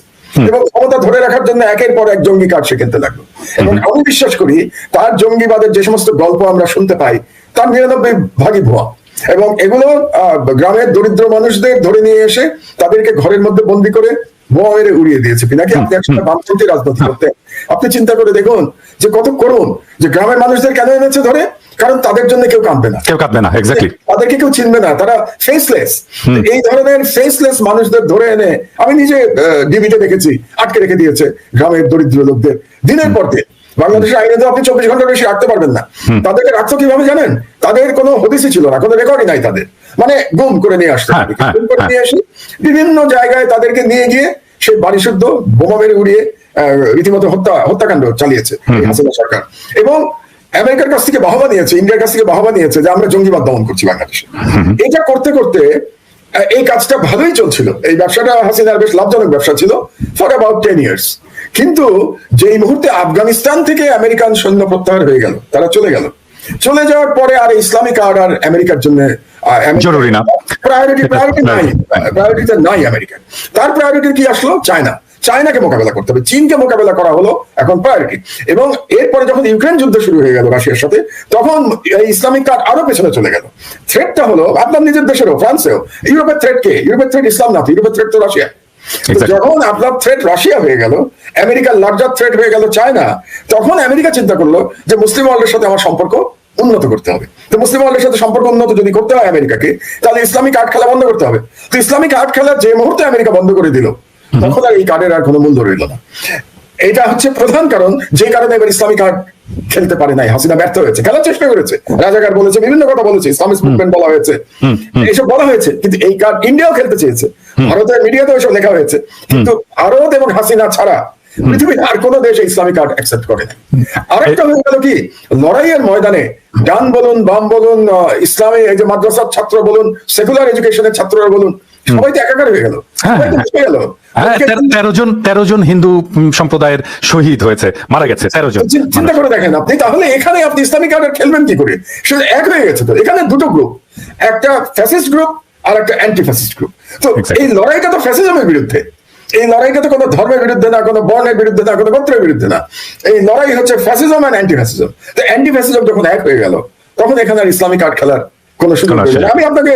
এবং ক্ষমতা ধরে রাখার জন্য একের পর এক জঙ্গি কার্ড সে খেলতে লাগলো। এবং আমি বিশ্বাস করি তার জঙ্গিবাদের যে সমস্ত গল্প আমরা শুনতে পাই, তার 99 ভাগই ভুয়া। এবং এগুলো গ্রামের দরিদ্র মানুষদের ধরে নিয়ে এসে তাদেরকে ঘরের মধ্যে বন্দি করে বোমা মেরে উড়িয়ে দিয়েছে। পিনাকি, আপনি একসময় বামপন্থী রাজনীতি করতেন, আপনি চিন্তা করে দেখুন যে কত করুণ, যে গ্রামের মানুষদের কেন এনেছে ধরে, কারণ তাদের জন্য কেউ কাঁদবে না, এক্স্যাক্টলি, তাদেরকে কেউ চিনবে না, তারা ফেসলেস। এই ধরনের ফেসলেস মানুষদের ধরে এনে আমি নিজে ডিবিতে দেখেছি, আটকে রেখে দিয়েছে গ্রামের দরিদ্র লোকদের দিনের পর দিন। বাংলাদেশের আইনে তো আপনি 24 ঘন্টার বেশি রাখতে পারবেন না। তাদেরকে রাখতো কিভাবে জানেন? তাদের কোনো হদিসই ছিল না, কোনো রেকর্ডই নাই তাদের, মানে গুম করে নিয়ে আসতো, গুম করে নিয়ে এসে বিভিন্ন জায়গায় তাদেরকে নিয়ে গিয়ে সে বাড়ি শুদ্ধ বোমা মেরে উড়িয়ে রীতিমতো হত্যাকাণ্ড চালিয়েছে হাসিনা সরকার। এবং আমেরিকার কাছ থেকে বাহবা নিয়েছে, ইন্ডিয়ার কাছ থেকে বাহবা নিয়েছে যে আমরা জঙ্গিবাদ দমন করছি বাংলাদেশে। এটা করতে করতে এই কাজটা ভালোই চলছিল, এই ব্যবসাটা হাসিনার বেশ লাভজনক ব্যবসা ছিল ফর অ্যাবাউট 10 years। কিন্তু যেই মুহূর্তে আফগানিস্তান থেকে আমেরিকান সৈন্য প্রত্যাহার হয়ে গেল, তারা চলে গেল, চলে যাওয়ার পরে আর ইসলামিক কার্ড আর আমেরিকার জন্য জরুরি না, প্রায়োরিটি নাই, প্রায়োরিটি নাই আমেরিকার। তার প্রায়োরিটি কি আসলো? চায়নাকে মোকাবেলা করতে হবে, চীনকে মোকাবেলা করা হলো এখন প্রায়োরিটি। এবং এরপরে যখন ইউক্রেন যুদ্ধ শুরু হয়ে গেল রাশিয়ার সাথে, তখন এই ইসলামিক কার্ড আরো পেছনে চলে গেল। থ্রেটটা হলো আপনার নিজের দেশেরও, ফ্রান্সেও। ইউরোপের থ্রেট কে? ইউরোপের থ্রেট ইসলাম না, ইউরোপের থ্রেট তো রাশিয়া। যখন আপনার থ্রেট রাশিয়া হয়ে গেল, আমেরিকার লার্জার থ্রেট হয়ে গেল চায়না, তখন আমেরিকা চিন্তা করলো যে মুসলিম ওয়ার্ল্ডের সাথে আমার সম্পর্ক উন্নত করতে হবে। তো মুসলিম ওয়ার্ল্ডের সাথে সম্পর্ক উন্নত যদি করতে হয় আমেরিকাকে, তাহলে ইসলামিক কার্ড খেলা বন্ধ করতে হবে। তো ইসলামিক কার্ড খেলা যে মুহূর্তে আমেরিকা বন্ধ করে দিল, তখন আর এই কার্ডের আর কোনো মূল্য রইল না। এটা হচ্ছে প্রধান কারণ, যে কারণে এবার ইসলামিক কার্ড খেলতে পারে নাই হাসিনা, ব্যর্থ হয়েছে। খেলার চেষ্টা করেছে, রাজাকার বলেছে, বিভিন্ন কথা বলেছে, ইসলামিক মুভমেন্ট বলা হয়েছে, এইসব বলা হয়েছে, কিন্তু এই কার্ড ইন্ডিয়াও খেলতে চেয়েছে, ভারতের মিডিয়াতেও এসব লেখা হয়েছে, কিন্তু ভারত এবং হাসিনা ছাড়া পৃথিবীর আর কোন দেশ ইসলামিক কার্ড অ্যাকসেপ্ট করে না। আরেকটা হয়ে গেল কি, লড়াইয়ের ময়দানে ডান বলুন, বাম বলুন, ইসলামী এই যে মাদ্রাসার ছাত্র বলুন, সেকুলার এডুকেশনের ছাত্ররা বলুন, সবাই তো একাকার হয়ে গেল। 13 জন হিন্দু সম্প্রদায়ের শহীদ হয়েছে, মারা গেছে 13 জন। চিন্তা করে দেখেন আপনি, তাহলে এখানে আপনি ইসলামিক কার্ড খেলবেন কি করে? সেটা এক হয়ে গেছে। তো এখানে দুটো গ্রুপ, একটা ফ্যাসিস্ট গ্রুপ আর একটা অ্যান্টি ফ্যাসিস্ট গ্রুপ। তো এই লড়াইটা তো ফ্যাসিজমের বিরুদ্ধে, এই লড়াইটা তো কোনো ধর্মের বিরুদ্ধে না, কোনো বর্ণের বিরুদ্ধে না, কোনো গোত্রের বিরুদ্ধে না, এই লড়াই হচ্ছে ফ্যাসিজম আর অ্যান্টি ফ্যাসিজম। তো অ্যান্টি ফ্যাসিজম যখন এক হয়ে গেল, তখন এখানে আর ইসলামিক কার্ড খেলার কোনো সুযোগ নেই। আমি আপনাকে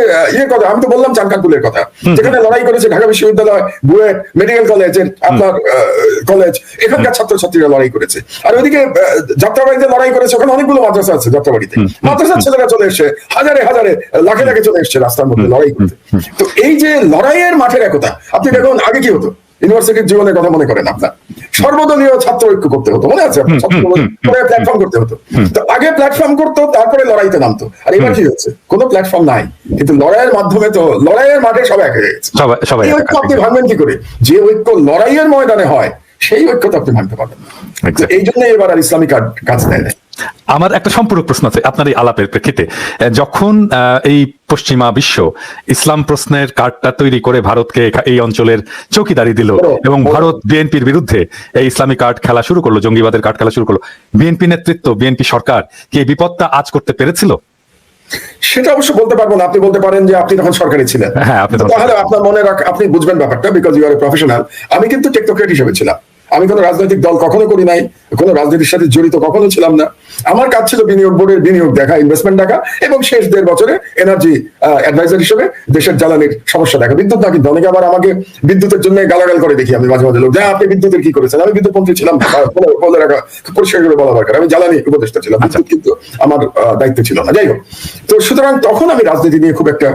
কথা, আমি তো বললাম চানকানপুলের কথা, যেখানে লড়াই করেছে ঢাকা বিশ্ববিদ্যালয়, বুয়েট মেডিকেল কলেজের আপনার কলেজ, এখানকার ছাত্রছাত্রীরা লড়াই করেছে। আর ওইদিকে যাত্রাবাড়িতে লড়াই করেছে, ওখানে অনেকগুলো মাদ্রাসা আছে যাত্রাবাড়িতে, মাদ্রাসার ছেলেরা চলে এসছে, হাজারে হাজারে লাখে লাখে চলে এসছে রাস্তার মধ্যে লড়াই করতে। তো এই যে লড়াইয়ের মাঠের একতা, আপনি দেখুন আগে কি হতো, ইউনিভার্সিটির জীবনের কথা মনে করেন, আপনার সর্বদলীয় ছাত্র ঐক্য করতে হতো, মনে আছে? প্ল্যাটফর্ম করতে হতো। তো আগে প্ল্যাটফর্ম করতো, তারপরে লড়াইতে নামতো। আর এবার কি হচ্ছে? কোনো প্ল্যাটফর্ম নাই, কিন্তু লড়াইয়ের মাধ্যমে তো লড়াইয়ের মাঠে সবাই এক হয়ে গেছে। এই ঐক্য আপনি ভাঙবেন কি করে? যে ঐক্য লড়াইয়ের ময়দানে হয়, সেই ঐক্য তো আপনি ভাঙতে পারবেন না। এই জন্য এবার আর ইসলামিক কাজ দেয় না। আমার একটা সম্পূরক প্রশ্ন আছে আপনার এই আলাপের প্রেক্ষিতে। যখন এই পশ্চিমা বিশ্ব ইসলাম প্রশ্নের কার্ডটা তৈরি করে ভারতকে এই অঞ্চলের চৌকিদারি দিল, এবং ভারত বিএনপির বিরুদ্ধে এই ইসলামিক কার্ড খেলা শুরু করলো, জঙ্গিবাদের কার্ড খেলা শুরু করলো, বিএনপি নেতৃত্ব, বিএনপি সরকার কি এই বিপদটা আজ করতে পেরেছিল? সেটা অবশ্য বলতে পারবো না। আপনি বলতে পারেন যে আপনি তখন সরকারি ছিলেন, তাহলে আপনার মনে আপনি বুঝবেন ব্যাপারটা, because you are a professional. আমি কিন্তু টেকনোক্রেট হিসেবে ছিলাম, আমি কোনো রাজনৈতিক দল কখনো করি নাই, কোনো রাজনীতির সাথে জড়িত কখনো ছিলাম না। আমার কাজ ছিল বিনিয়োগ বোর্ডের বিনিয়োগ দেখা, ইনভেস্টমেন্ট দেখা, এবং শেষ 1.5 বছরে এনার্জি অ্যাডভাইজার হিসেবে দেশের জ্বালানির সমস্যা দেখা। বিদ্যুৎ না, কিন্তু অনেকে আবার আমাকে বিদ্যুতের জন্য গালাগাল করে দেখি আমি মাঝে মাঝে, লোক আপনি বিদ্যুতের কি করেছেন? আমি বিদ্যুৎ মন্ত্রী ছিলাম, বলে রাখা পরিষ্কার করে বলা দরকার, আমি জ্বালানি উপদেষ্টা ছিলাম, বিদ্যুৎ কিন্তু আমার দায়িত্ব ছিল না। যাই হোক, তো সুতরাং তখন আমি রাজনীতি নিয়ে খুব একটা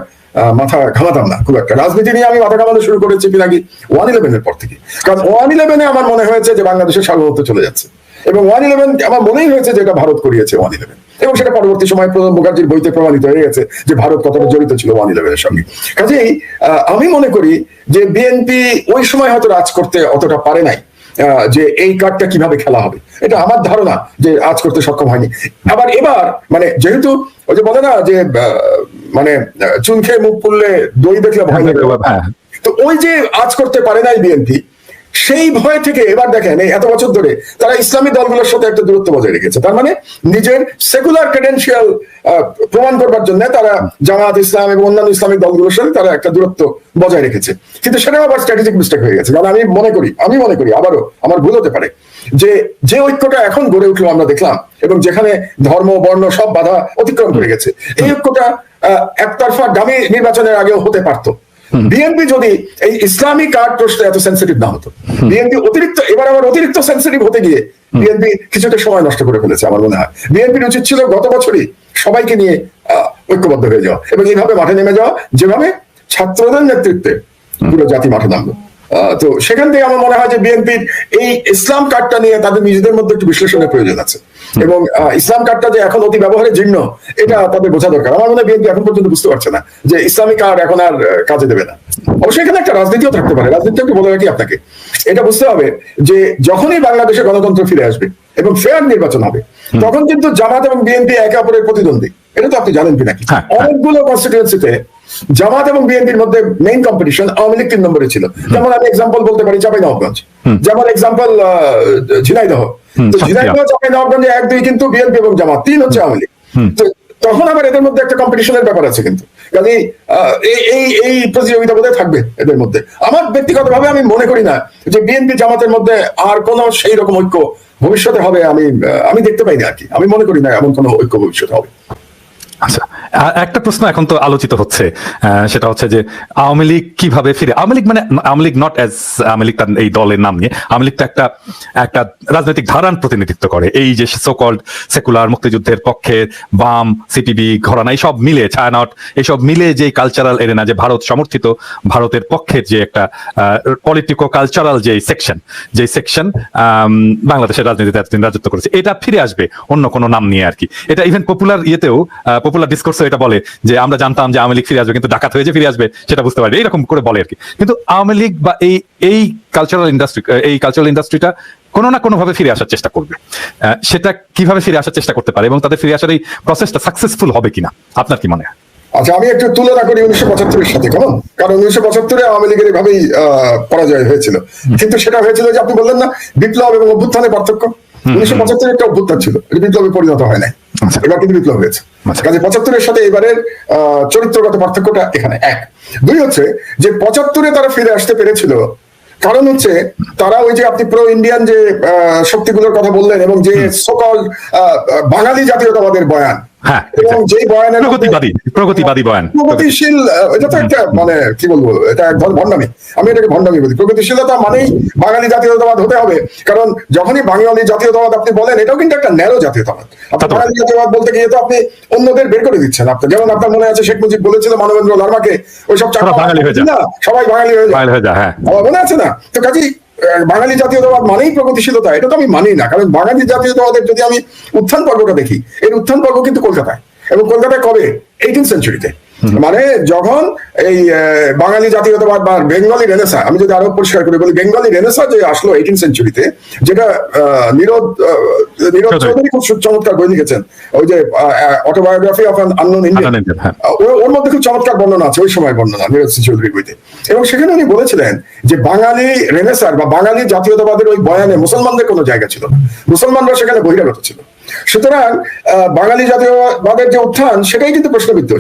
মাথা ঘামাতাম না, খুব একটা। রাজনীতি নিয়ে আমি মাথা ঘামানো শুরু করেছি নাকি 1/11 এর পর থেকে। কারণ 1/11 আমার মনে হয়েছে যে বাংলাদেশের সার্বভৌমত্ব চলে যাচ্ছে, এবং 1/11 আমার মনেই হয়েছে যে এটা ভারত করিয়েছে 1/11, এবং সেটা পরবর্তী সময় প্রণব মুখার্জির বইতে প্রমাণিত হয়ে গেছে যে ভারত কতটা জড়িত ছিল 1/11 এর সঙ্গে। কাজেই আমি মনে করি যে বিএনপি ওই সময় হয়তো রাজ করতে অতটা পারে নাই, যে এই কার্ডটা কিভাবে খেলা হবে, এটা আমার ধারণা যে আজ করতে সক্ষম হয়নি। আবার এবার মানে যেহেতু ওই যে বলে না যে মানে চুন খেয়ে মুখ পুড়লে দই দেখলে ভয় লাগে, তো ওই যে আজ করতে পারে নাই বিএনপি, সেই ভয় থেকে এবার দেখেন এই এত বছর ধরে তারা ইসলামী দলগুলোর সাথে একটা দূরত্ব বজায় রেখেছে। তার মানে নিজের সেকুলার ক্রেডেনশিয়াল প্রমাণ করবার জন্য তারা জামাত ইসলাম এবং অন্যান্য ইসলামিক দলগুলোর সাথে তারা একটা দূরত্ব বজায় রেখেছে। কিন্তু সেটাও আবার স্ট্র্যাটেজিক মিস্টেক হয়ে গেছে। কারণ আমি মনে করি আবারও আমার ভুল হতে পারে যে ঐক্যটা এখন গড়ে উঠলো আমরা দেখলাম, এবং যেখানে ধর্ম বর্ণ সব বাধা অতিক্রম করে গেছে, এই ঐক্যটা একতরফা ডামি নির্বাচনের আগেও হতে পারতো। বিএনপি যদি এই ইসলামী কার্ড প্রশ্নে এত সেন্সিটিভ না হতো, বিএনপি অতিরিক্ত সেন্সিটিভ হতে গিয়ে বিএনপি কিছুটা সময় নষ্ট করে ফেলেছে। আমার মনে হয় বিএনপির উচিত ছিল গত বছরই সবাইকে নিয়ে ঐক্যবদ্ধ হয়ে যাওয়া এবং এইভাবে মাঠে নেমে যাওয়া, যেভাবে ছাত্রদের নেতৃত্বে পুরো জাতি মাঠে নামলো। তো সেখান থেকে আমার মনে হয় যে বিএনপির এই ইসলাম কার্ডটা নিয়ে তাদের নিজেদের মধ্যে একটু বিশ্লেষণের প্রয়োজন আছে, এবং ইসলাম কার্ডটা যে এখন অতি ব্যবহারের জীর্ণ এটা তাদের বোঝা দরকার। আমার মনে হয় বিএনপি এখন পর্যন্ত বুঝতে পারছে না যে ইসলামী কার্ড এখন আর কাজে দেবে না। অবশ্যই এখানে একটা রাজনীতিও থাকতে পারে, রাজনীতি একটু বলে রাখি আপনাকে, এটা বুঝতে হবে যে যখনই বাংলাদেশে গণতন্ত্র ফিরে আসবে এবং ফেয়ার নির্বাচন হবে, তখন কিন্তু জামাত এবং বিএনপি একে অপরের প্রতিদ্বন্দ্বী। এটা তো আপনি জানেন কি নাকি? অনেকগুলো কনস্টিটিউয়েন্সিতে জামাত এবং বিএনপির মধ্যে মেইন কম্পিটিশন আওয়ামী লীগ 3 নম্বরে ছিল। যেমন আমি এক্সাম্পল বলতে পারি চাঁপাইনবাবগঞ্জ, যেমন এক্সাম্পল ঝিনাইদহ। তো ঝিনাইদহ চাঁপাইনবাবগঞ্জে 1-2 কিন্তু বিএনপি এবং জামাত, 3 হচ্ছে আওয়ামী লীগ। তখন আবার এদের মধ্যে একটা কম্পিটিশনের ব্যাপার আছে, কিন্তু কাজেই এই প্রতিযোগিতা বোধহয় থাকবে এদের মধ্যে। আমার ব্যক্তিগতভাবে আমি মনে করি না যে বিএনপি জামাতের মধ্যে আর কোন সেই রকম ঐক্য ভবিষ্যতে হবে। আমি দেখতে পাই না আর কি, আমি মনে করি না এমন কোন ঐক্য ভবিষ্যতে হবে। আচ্ছা, একটা প্রশ্ন এখন তো আলোচিত হচ্ছে, সেটা হচ্ছে যে আওয়ামী লীগ কিভাবে ফিরে, আওয়ামী লীগ মানে আওয়ামী লীগ নট এজ আওয়ামী লীগ এই দলের নাম নিয়ে, আওয়ামী লীগ তো একটা রাজনৈতিক ধারার প্রতিনিধিত্ব করে। এই যে সোকল্ড সেকুলার মুক্তিযুদ্ধের পক্ষে বাম, সিপিবি, ঘরানা এইসব মিলে, ছায়ানট এইসব মিলে যে কালচারাল এরেনা, যে ভারত সমর্থিত ভারতের পক্ষের যে একটা পলিটিকো কালচারাল যে সেকশন বাংলাদেশের রাজনীতিতে এতদিন রাজত্ব করেছে, এটা ফিরে আসবে অন্য কোনো নাম নিয়ে আর কি। এটা ইভেন পপুলার পপুলার ডিসকোর্সে এটা বলে যে আমরা জানতাম যে আওয়ামী লীগ ফিরে আসবে, কিন্তু ডাকাত হয়ে যে ফিরে আসবে সেটা বুঝতে পারি, এইরকম করে বলে আর কি। কিন্তু আওয়ামী লীগ বা এই কালচারাল ইন্ডাস্ট্রিটা কোনো না কোনো ভাবে ফিরে আসার চেষ্টা করবে। সেটা কিভাবে ফিরে আসার চেষ্টা করতে পারে এবং তাদের ফিরে আসার এই প্রসেসটা সাকসেসফুল হবে কিনা আপনার কি মনে হয়? আচ্ছা, আমি একটু তুলনা করি 1975-এর সাথে। কারণ 1975-এ আওয়ামী লীগের এভাবেই পরাজয় হয়েছিল, কিন্তু সেটা হয়েছিল যে আপনি বললেন না বিপ্লব এবং অভ্যুত্থানের পার্থক্য। 1975 একটা অভ্যুত্থান ছিল, এটা বিপ্লবে পরিণত হয় নাই, এবার কিন্তু বিপ্লব হয়েছে। কাজে 75-এর সাথে এবারের চরিত্রগত পার্থক্যটা এখানে 1। 2 হচ্ছে যে 75-এ তারা ফিরে আসতে পেরেছিল কারণ হচ্ছে তারা ওই যে আপনি প্রো ইন্ডিয়ান যে শক্তিগুলোর কথা বললেন এবং যে সকল বাঙালি জাতীয়তাবাদের বয়ান, এবং যেই বয়ানের প্রগতিবাদী বয়ান, প্রগতিশীল, এটা তো একটা মানে কি বলবো, এটা এক ধরনের ভণ্ডামি। আমি এটাকে ভণ্ডামি বলি। প্রগতিশীলতা মানেই বাঙালি জাতীয়তাবাদ হতে হবে, কারণ যখনই বাঙালি জাতীয়তাবাদ আপনি বলেন, এটাও কিন্তু একটা ন্যারো জাতীয়তাবাদ। আপনি বাঙালি জাতীয়তাবাদ বলতে গিয়ে তো আপনি অন্যদের বের করে দিচ্ছেন। আপনি যেমন আপনার মনে আছে শেখ মুজিব বলেছিল মানবেন্দ্র লারমাকে, ওইসব সবাই বাঙালি হয়ে যায়, মনে আছে না? তো কাজেই বাঙালি জাতীয়তাবাদ মানেই প্রগতিশীলতা, এটা তো আমি মানি না। কারণ বাঙালি জাতীয়তাবাদের যদি আমি উত্থান পর্বটা দেখি, এর উত্থান পর্ব কিন্তু কলকাতায়, এবং কলকাতায় কবে? 18th সেঞ্চুরিতে। মানে যখন এই বাঙালি জাতীয়তাবাদ বা বেঙ্গলি রেনেসা, আমি যদি আরো পরিষ্কার করে বলি, বেঙ্গলি রেনেসা যে আসলো 18th সেঞ্চুরিতে, যেটা নীরদ চৌধুরী খুব চমৎকার বই লিখেছেন, ওই যে Autobiography of an Unknown Indian, ওর মধ্যে খুব চমৎকার বর্ণনা আছে, ওই সময় বর্ণনা নীরদ চৌধুরীর বইতে। এবং সেখানে উনি বলেছিলেন যে বাঙালি রেনেসার বা বাঙালি জাতীয়তাবাদের ওই বয়ানে মুসলমানদের কোনো জায়গা ছিল না, মুসলমানরা সেখানে বহিরাগত ছিল। সুতরাং বাঙালি জাতীয়বাদের যে উত্থান, সেটাই কিন্তু প্রশ্নবিদ্ধ,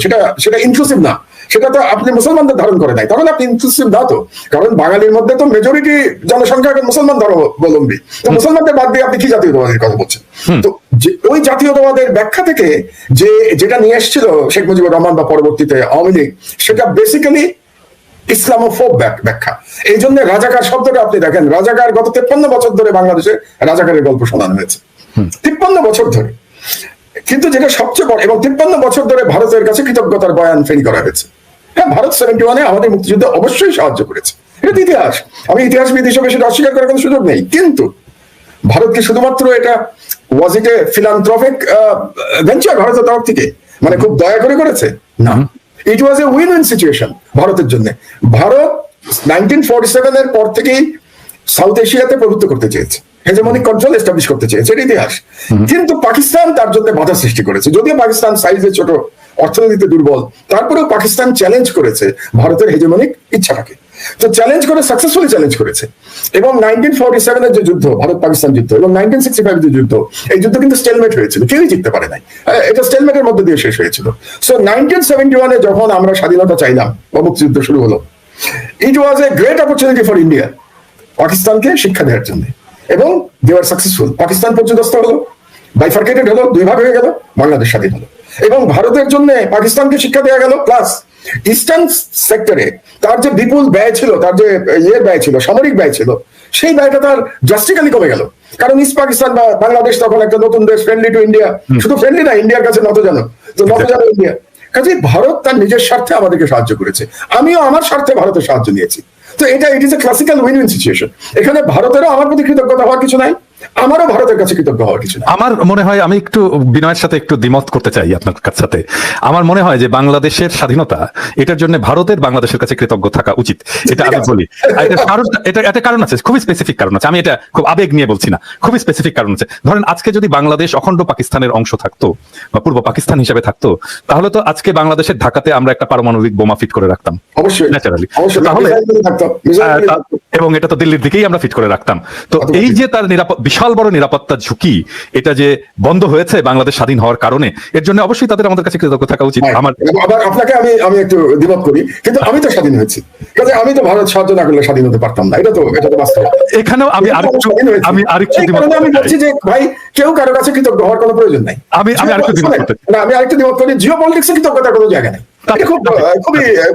সেটা ইনক্লুসিভ না, সেটা তো আপনি মুসলমানদের ধারণ করে নাই, তখন আপনি ইনক্লুসিভ না। তো কারণ বাঙালির মধ্যে তো মেজরিটি জনসংখ্যা এখন মুসলমান ধর্মাবলম্বী, তো মুসলমানদের বাদ দিয়ে আপনি কি জাতীয়তাবাদের কথা বলছেন? তো ওই জাতীয়তাবাদের ব্যাখ্যা থেকে যেটা নিয়ে এসেছিল শেখ মুজিবুর রহমান বা পরবর্তীতে আওয়ামী লীগ, সেটা বেসিক্যালি ইসলামোফোব ব্যাখ্যা। এই জন্য রাজাকার শব্দটা আপনি দেখেন, রাজাকার গত 53 বছর ধরে বাংলাদেশে রাজাকারের গল্প শোনানো হয়েছে, 53 বছর ধরে। কিন্তু যেটা সবচেয়ে বড়, এবং 53 বছর ধরে ভারতের কাছে কৃতজ্ঞতার বয়ান ফেরি করা হয়েছে। হ্যাঁ, ভারত 71-এ আমাদের মুক্তিযুদ্ধে অবশ্যই সাহায্য করেছে, এটা ইতিহাস। আমি ইতিহাসবিদ হিসেবে সেটা অস্বীকার করার কোনো সুযোগ নেই। কিন্তু ভারত কি শুধুমাত্র এটা ওয়াজ ইট এ ফিলান্থ্রপিক ভেঞ্চার ভারতের তরফ থেকে, মানে খুব দয়া করে করেছে? না, ইট was A win win situation ভারতের জন্য। ভারত 1947 এর পর থেকেই সাউথ এশিয়াতে প্রভুত্ব করতে চেয়েছে, হেজেমনিক কন্ট্রোল এস্টাবলিশ করতে চেয়েছে, এটা ইতিহাস। কিন্তু পাকিস্তান তার জন্য বাধা সৃষ্টি করেছে। যদিও পাকিস্তান সাইজে ছোট, অর্থনীতিতে দুর্বল, তারপরেও পাকিস্তান চ্যালেঞ্জ করেছে ভারতের হেজেমনিক ইচ্ছাটাকে। তো চ্যালেঞ্জ করে সাকসেসফুলি চ্যালেঞ্জ করেছে। এবং 1947 এর যে যুদ্ধ, ভারত পাকিস্তান যুদ্ধ, এবং 1965 যে যুদ্ধ, এই যুদ্ধ কিন্তু স্টেলমেট হয়েছিল, কেউই জিততে পারে নাই। এটা স্টেলমেটের মধ্যে দিয়ে শেষ হয়েছিল। সো 1971 এ যখন আমরা স্বাধীনতা চাইলাম বা মুক্তিযুদ্ধ শুরু হলো, it was a great opportunity for India পাকিস্তানকে শিক্ষা দেওয়ার জন্য, এবং দে আর সাকসেসফুল। পাকিস্তান পর্যদস্ত হলো, বাইফার্কেটেড হলো, দুই ভাগ হয়ে গেল, বাংলাদেশ স্বাধীন হলো। এবং ভারতের জন্য পাকিস্তানকে শিক্ষা দেওয়া গেল, প্লাস ইস্টার্ন সেক্টরে তার যে বিপুল ব্যয় ছিল, তার যে ব্যয় ছিল, সামরিক ব্যয় ছিল, সেই ব্যয়টা তার ড্রাস্টিক্যালি কমে গেল। কারণ ইস্ট পাকিস্তান বা বাংলাদেশ তখন একটা নতুন দেশ, ফ্রেন্ডলি টু ইন্ডিয়া, শুধু ফ্রেন্ডলি না, ইন্ডিয়ার কাছে নতজানু, তো নতজানু ইন্ডিয়া। কাজে ভারত তার নিজের স্বার্থে আমাদেরকে সাহায্য করেছে, আমিও আমার স্বার্থে ভারতের সাহায্য নিয়েছি। তো এটা it is a classical win win situation. এখানে ভারতেরও আমার প্রতি কৃতজ্ঞতা হওয়ার কিছু নাই, আমারও ভারতের কাছে কৃতজ্ঞ হওয়ার কিছু নাই। আমার মনে হয়, আমি একটু বিনয়ের সাথে একটু দ্বিমত করতে চাই আপনার সাথে। আমার মনে হয় যে বাংলাদেশের স্বাধীনতা, এটার জন্য ভারতের বাংলাদেশের কাছে কৃতজ্ঞ থাকা উচিত, এটা আমি বলি। এটা কারণ আছে, খুবই স্পেসিফিক কারণ আছে। আমি এটা খুব আবেগ নিয়ে বলছি না, খুবই স্পেসিফিক কারণ আছে। ধরেন আজকে যদি বাংলাদেশ অখণ্ড পাকিস্তানের অংশ থাকতো বা পূর্ব পাকিস্তান হিসেবে থাকতো, তাহলে তো আজকে বাংলাদেশের ঢাকাতে আমরা একটা পারমাণবিক বোমা ফিট করে রাখতাম, অবশ্যই ন্যাচারালি। তাহলে এবং এটা তো দিল্লির দিকেই আমরা ফিট করে রাখতাম। তো এই যে তার বিশাল বড় নিরাপত্তা ঝুঁকি, এটা যে বন্ধ হয়েছে বাংলাদেশ স্বাধীন হওয়ার কারণে, এর জন্য অবশ্যই তাদের আমাদের কাছে কৃতজ্ঞ থাকা উচিত। আমার আবার আপনাকে আমি একটু দ্বিমত করি, কিন্তু আমি তো স্বাধীন হয়েছি, কাজে আমি তো ভারত সাহায্য না করলে স্বাধীন হতে পারতাম না, এটা তো বাস্তব। এখানেও আমি আরেকটু আমি বলছি যে ভাই, কেউ কারো কাছে কৃতজ্ঞ হওয়ার কোনো প্রয়োজন নাই। আমি আরেকটু দ্বিমত করতে চাই। আমি আরেকটু দ্বিমত করি, জিও পলিটিক্সে কৃতজ্ঞতার কোনো জায়গা নেই। এটা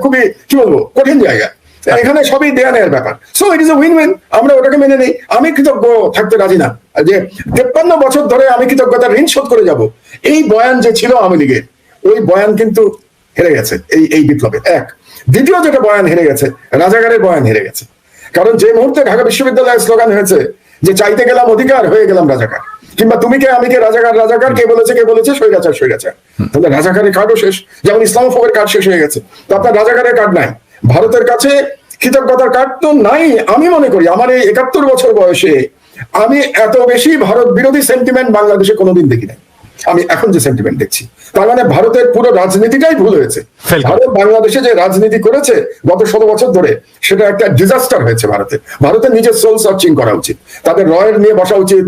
খুবই কি বলবো, কঠিন জায়গা। এখানে সবই দেয়া নেয়ার ব্যাপার। So it is a win win, আমরা ওটাকে মেনে নেই। আমি কৃতজ্ঞ থাকতে রাজি না যে 53 বছর ধরে আমি কৃতজ্ঞতার ঋণ শোধ করে যাব, এই বয়ান যে ছিল আওয়ামী লীগের, ওই বয়ান কিন্তু হেরে গেছে এই বিপ্লবে। এক, দ্বিতীয় যেটা বয়ান হেরে গেছে, রাজাকারের বয়ান হেরে গেছে। কারণ যে মুহূর্তে ঢাকা বিশ্ববিদ্যালয়ের স্লোগান হয়েছে যে চাইতে গেলাম অধিকার, হয়ে গেলাম রাজাকার, কিংবা তুমি কে আমি কে, রাজাকার রাজাকার, কে বলেছে স্বৈরাচার স্বৈরাচার, তাহলে রাজাকারের কার্ডও শেষ। যেমন ইসলামোফোবের কার্ড শেষ হয়ে গেছে, তো আপনার রাজাকারের কার্ড নাই। ভারতের কাছে কৃতজ্ঞতার কার্ড তো নাই। আমি মনে করি আমার এই 71 বছর বয়সে আমি এত বেশি ভারত বিরোধী সেন্টিমেন্ট বাংলাদেশে কোনোদিন দেখি নাই। আমি এখন যে সেন্টিমেন্ট দেখছি, তার মানে ভারতের পুরো রাজনীতিটাই ভুল হয়েছে। ভারত বাংলাদেশে যে রাজনীতি করেছে গত 16 বছর ধরে, সেটা একটা ডিজাস্টার হয়েছে। ভারতের নিজের সোল সার্চিং করা উচিত, তাদের রয়ের নিয়ে বসা উচিত,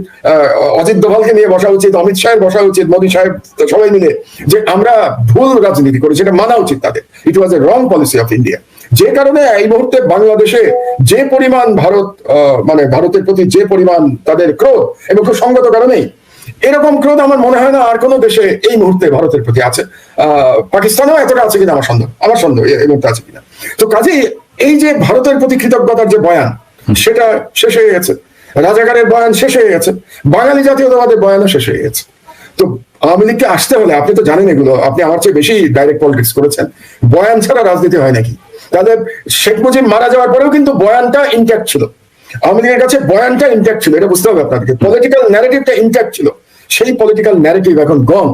অজিত দোভালকে নিয়ে বসা উচিত, অমিত শাহের বসা উচিত, মোদী সাহেব, সবাই মিলে যে আমরা ভুল রাজনীতি করেছি, এটা মানা উচিত তাদের। ইট was A wrong policy of India. যে কারণে এই মুহূর্তে বাংলাদেশে যে পরিমাণ ভারতের প্রতি যে পরিমাণ তাদের ক্রোধ, এবং খুব সঙ্গত কারণেই এরকম ক্রোধ আমার মনে হয় না আর কোনো দেশে এই মুহূর্তে ভারতের প্রতি আছে। পাকিস্তানেও এতটা আছে কিনা আমার সন্দেহ এই মুহূর্তে আছে কিনা। তো কাজেই এই যে ভারতের প্রতি কৃতজ্ঞতার যে বয়ান, সেটা শেষ হয়ে গেছে। রাজাকারের বয়ান শেষ হয়ে গেছে, বাঙালি জাতীয়তাবাদের বয়ানও শেষ হয়ে গেছে। তো আওয়ামী লীগকে আসতে হলে, আপনি তো জানেন এগুলো, আপনি আমার চেয়ে বেশি ডাইরেক্ট পলিটিক্স করেছেন, বয়ান ছাড়া রাজনীতি হয় নাকি? তাহলে শেখ মুজিব মারা যাওয়ার পরেও কিন্তু বয়ানটা ইনট্যাক্ট ছিল, আওয়ামী লীগের কাছে বয়ানটা ইনট্যাক্ট ছিল, এটা বুঝতে হবে আপনাদেরকে। পলিটিক্যাল ন্যারেটিভটা ইনট্যাক্ট ছিল, সেই পলিটিক্যাল ন্যারেটিভ এখন গন।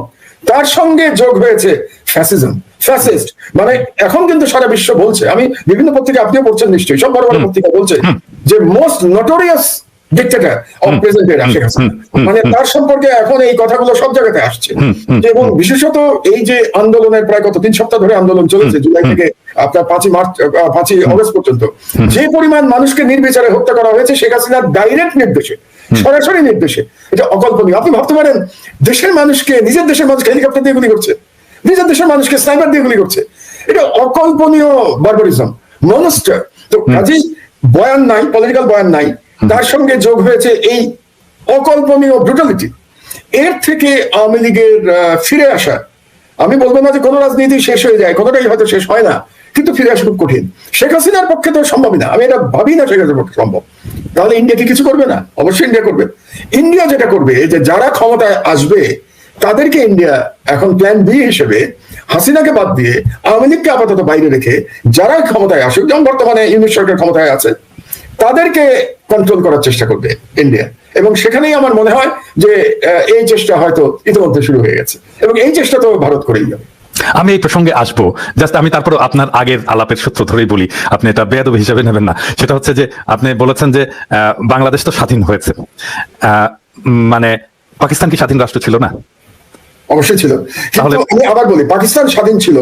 তার সঙ্গে যোগ হয়েছে ফ্যাসিজম, ফ্যাসিস্ট। মানে এখন কিন্তু সারা বিশ্ব বলছে, আমি বিভিন্ন পত্রিকা, আপনিও পড়ছেন নিশ্চয়ই, সব বড় বড় পত্রিকা বলছে যে most notorious dictator of present day Sheikh Hasina. মানে তার সম্পর্কে এখন এই কথাগুলো সব জায়গাতে আসছে। এবং বিশেষত এই যে আন্দোলনের প্রায় 3 সপ্তাহ ধরে আন্দোলন চলেছে, জুলাই থেকে আপনার 5ই অগস্ট পর্যন্ত, যে পরিমাণ মানুষকে নির্বিচারে হত্যা করা হয়েছে শেখ হাসিনার ডাইরেক্ট নির্দেশে, সরাসরি নির্দেশে, এটা অকল্পনীয়। আপনি ভাবতে পারেন, নিজের মানুষকে হেলিকপ্টার দিয়ে গুলি করছে, নিজের দেশের মানুষকে স্নাইপার দিয়ে গুলি করছে, এটা অকল্পনীয় বারবারিজম, মনস্টার। তো কাজেই বয়ান নাই, পলিটিক্যাল বয়ান নাই, তার সঙ্গে যোগ হয়েছে এই অকল্পনীয় ব্রুটালিটি। এর থেকে আওয়ামী লীগের ফিরে আসা, আমি বলবো না যে কোনো রাজনীতি শেষ হয়ে যায়, কোনোটাই হয়তো শেষ হয় না, কিন্তু ফিরে আসা খুব কঠিন। শেখ হাসিনার পক্ষে তো সম্ভবই না, আমি এটা ভাবি না শেখ হাসিনার পক্ষে সম্ভব। তাহলে ইন্ডিয়া কি কিছু করবে না? অবশ্যই ইন্ডিয়া করবে। ইন্ডিয়া যেটা করবে, যে যারা ক্ষমতায় আসবে তাদেরকে ইন্ডিয়া এখন প্ল্যান বি হিসেবে হাসিনাকে বাদ দিয়ে আওয়ামী লীগকে আপাতত বাইরে রেখে যারা ক্ষমতায় আসুক, যেমন বর্তমানে ইউনিট সরকার ক্ষমতায় আছে, তাদেরকে কন্ট্রোল করার চেষ্টা করবে ইন্ডিয়া। এবং সেখানেই আমার মনে হয় যে এই চেষ্টা হয়তো ইতিমধ্যে শুরু হয়ে গেছে, এবং এই চেষ্টা তো ভারত করেই যাবে। আমি এই প্রসঙ্গে আসবো, জাস্ট আমি তারপর আপনার আগের আলাপের সূত্র ধরেই বলি, আপনি এটা বেয়াদবি হিসাবে নেবেন না। সেটা হচ্ছে যে আপনি বলেছেন যে বাংলাদেশ তো স্বাধীন হয়েছে, মানে পাকিস্তান কি স্বাধীন রাষ্ট্র ছিল না? অবশ্যই ছিল, কিন্তু আমি আবার বলি পাকিস্তান স্বাধীন ছিল,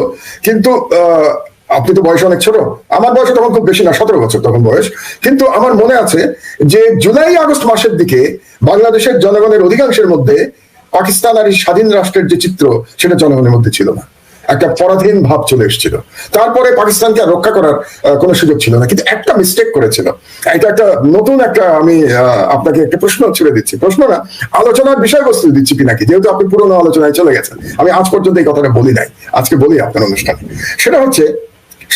কিন্তু আপনি তো বয়স অনেক ছোট, আমার বয়স তখন খুব বেশি না, 17 বছর তখন বয়স। কিন্তু আমার মনে আছে যে জুলাই আগস্ট মাসের দিকে বাংলাদেশের জনগণের অধিকাংশের মধ্যে পাকিস্তান আর এই স্বাধীন রাষ্ট্রের যে চিত্র সেটা জনগণের মধ্যে ছিল না, একটা পরাধীন ভাব চলে এসেছিল। তারপরে পাকিস্তানকে আর রক্ষা করার কোনো সুযোগ ছিল না, কিন্তু একটা মিস্টেক করেছিল। এটা একটা নতুন একটা, আমি আপনাকে একটা প্রশ্ন ছুড়ে দিচ্ছি, প্রশ্ন না, আলোচনার বিষয়বস্তু দিচ্ছি পিনাকি, যেহেতু আপনি পুরোনো আলোচনায় চলে গেছেন। আমি আজ পর্যন্ত এই কথাটা বলি নাই, আজকে বলি আপনার অনুষ্ঠানে। সেটা হচ্ছে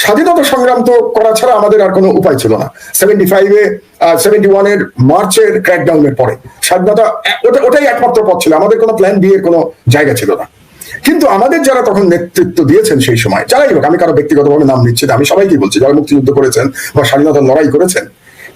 স্বাধীনতা সংগ্রাম তো করা ছাড়া আমাদের আর কোনো উপায় ছিল না। 71-এর মার্চের ক্র্যাকডাউনের পরে স্বাধীনতা, ওটাই একমাত্র পথ ছিল, আমাদের কোনো প্ল্যান বি এর কোনো জায়গা ছিল না। কিন্তু আমাদের যারা তখন নেতৃত্ব দিয়েছেন সেই সময়, যারাই হোক, আমি কারো ব্যক্তিগতভাবে নাম নিচ্ছি না, আমি সবাইকে বলছি, যারা মুক্তিযুদ্ধ করেছেন বা স্বাধীনতার লড়াই করেছেন,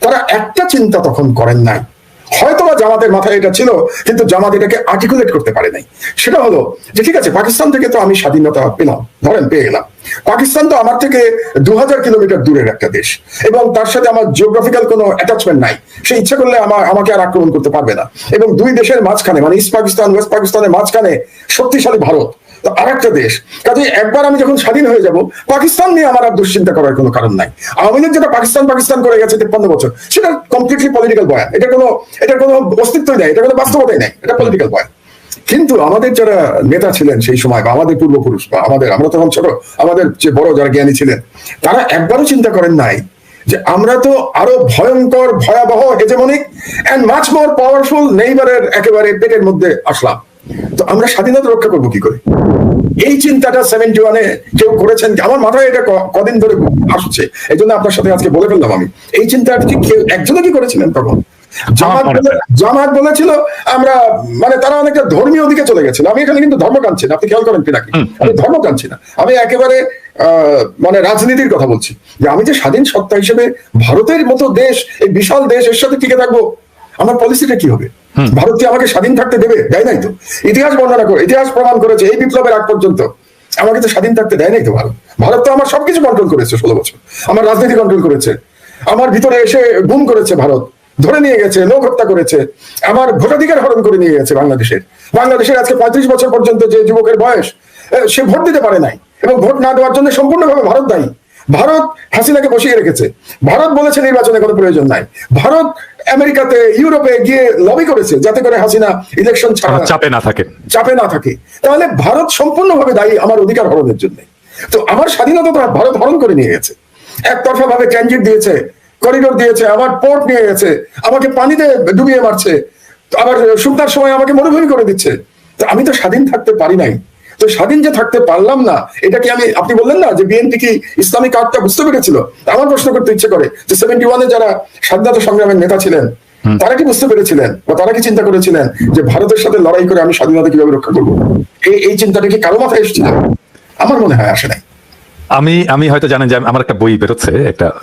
তারা একটা চিন্তা তখন করেন নাই, হয়তোবা জামাতের মাথায় এটা ছিল, কিন্তু জামাত এটাকে আর্টিকুলেট করতে পারে নাই। সেটা হলো যে ঠিক আছে, পাকিস্তান থেকে তো আমি স্বাধীনতা পেলাম, ধরেন পেয়ে গেলাম, পাকিস্তান তো আমার থেকে 2000 কিলোমিটার দূরের একটা দেশ, এবং তার সাথে আমার জিওগ্রাফিক্যাল কোনো অ্যাটাচমেন্ট নাই, সে ইচ্ছা করলে আমাকে আর আক্রমণ করতে পারবে না। এবং দুই দেশের মাঝখানে, মানে ইস্ট পাকিস্তান ওয়েস্ট পাকিস্তানের মাঝখানে শক্তিশালী ভারত, তো আরেকটা দেশ। কাজে একবার আমি যখন স্বাধীন হয়ে যাব, পাকিস্তান নিয়ে আমার আর দুশ্চিন্তা করার কোনো কারণ নাই। আওয়ামী লীগ যেটা পাকিস্তান পাকিস্তান করে গেছে 53 বছর, সেটা কমপ্লিটলি পলিটিক্যাল বয়ান, এটার কোনো অস্তিত্বই নাই, এটা কোনো বাস্তবতাই নাই, এটা পলিটিক্যাল বয়ান। কিন্তু আমাদের যারা নেতা ছিলেন সেই সময়, বা আমাদের পূর্বপুরুষ, বা আমরা তখন ছোট, আমাদের যে বড় যারা জ্ঞানী ছিলেন, তারা একবারও চিন্তা করেন নাই যে আমরা তো আরো ভয়ঙ্কর, ভয়াবহ, hegemonic and much more powerful নেইবারের একেবারে পেটের মধ্যে আসলাম, তো আমরা স্বাধীনতা রক্ষা করবো কি করে? এই চিন্তাটা 71-এ কেউ করেছেন? আমার মাথায় এটা কদিন ধরে আসছে, এই জন্য আপনার সাথে আজকে বলে ফেললাম। আমি এই চিন্তাটা কি কেউ একজনও কি করেছিলেন তখন? জামাত বলেছিল আমরা, মানে তারা অনেকটা ধর্মীয় দিকে চলে গেছিল। আমি এখানে কিন্তু ধর্ম টানছি না, আপনি খেয়াল করেন পিনাকি, আমি ধর্ম টানছি না, আমি একেবারে মানে রাজনীতির কথা বলছি, যে আমি যে স্বাধীন সত্তা হিসেবে ভারতের মতো দেশ, এই বিশাল দেশ, এর সাথে টিকে থাকবো, আমার পলিসিটা কি হবে? ভারত কি আমাকে স্বাধীন থাকতে দেবে? দেয় নাই তো। ইতিহাস বর্ণনা করে, ইতিহাস প্রমাণ করেছে এই বিপ্লবের আগ পর্যন্ত আমাকে তো স্বাধীন থাকতে দেয় নাই তো ভারত। ভারত তো আমার সবকিছু কন্ট্রোল করেছে 16 বছর, আমার রাজনীতি কন্ট্রোল করেছে, আমার ভিতরে এসে গুম করেছে ভারত, ধরে নিয়ে গেছে, লোক হত্যা করেছে, আমার ভোটাধিকার হরণ করে নিয়ে গেছে। বাংলাদেশের আজকে 35 বছর পর্যন্ত যে যুবকের বয়স, সে ভোট দিতে পারে নাই, এবং ভোট না দেওয়ার জন্য সম্পূর্ণভাবে ভারত দায়ী। ভারত হাসিনাকে বসিয়ে রেখেছে, ভারত বলেছে নির্বাচনে কোনো প্রয়োজন নাই, ভারত আমেরিকাতে, ইউরোপে গিয়ে লবি করেছে যাতে করে হাসিনা ইলেকশন ছাড়া চাপে না থাকে। তাহলে ভারত সম্পূর্ণভাবে দায়ী আমার অধিকার হরণের জন্য। তো আমার স্বাধীনতা তো ভারত হরণ করে নিয়ে গেছে, একতরফা ভাবে ট্রানজিট দিয়েছে, করিডোর দিয়েছে, আমার পোর্ট নিয়ে গেছে, আমাকে পানিতে ডুবিয়ে মারছে, আবার শুকনার সময় আমাকে মরুভূমি করে দিচ্ছে। তো আমি তো স্বাধীন থাকতে পারি নাই। তো স্বাধীন যে থাকতে পারলাম না, এটা কি আপনি বললেন না যে বিএনপি কি ইসলামিক আর্টটা বুঝতে পেরেছিল? আমার প্রশ্ন করতে ইচ্ছে করে যে 71-এ যারা স্বাধীনতা সংগ্রামের নেতা ছিলেন, তারা কি বুঝতে পেরেছিলেন, বা তারা কি চিন্তা করেছিলেন যে ভারতের সাথে লড়াই করে আমি স্বাধীনতা কিভাবে রক্ষা করবো? এই চিন্তাটা কি কারো মাথায় এসেছিল? আমার মনে হয় আসে নাই। আমি হয়তো জানেন যে আমার একটা বই বেরোচ্ছে,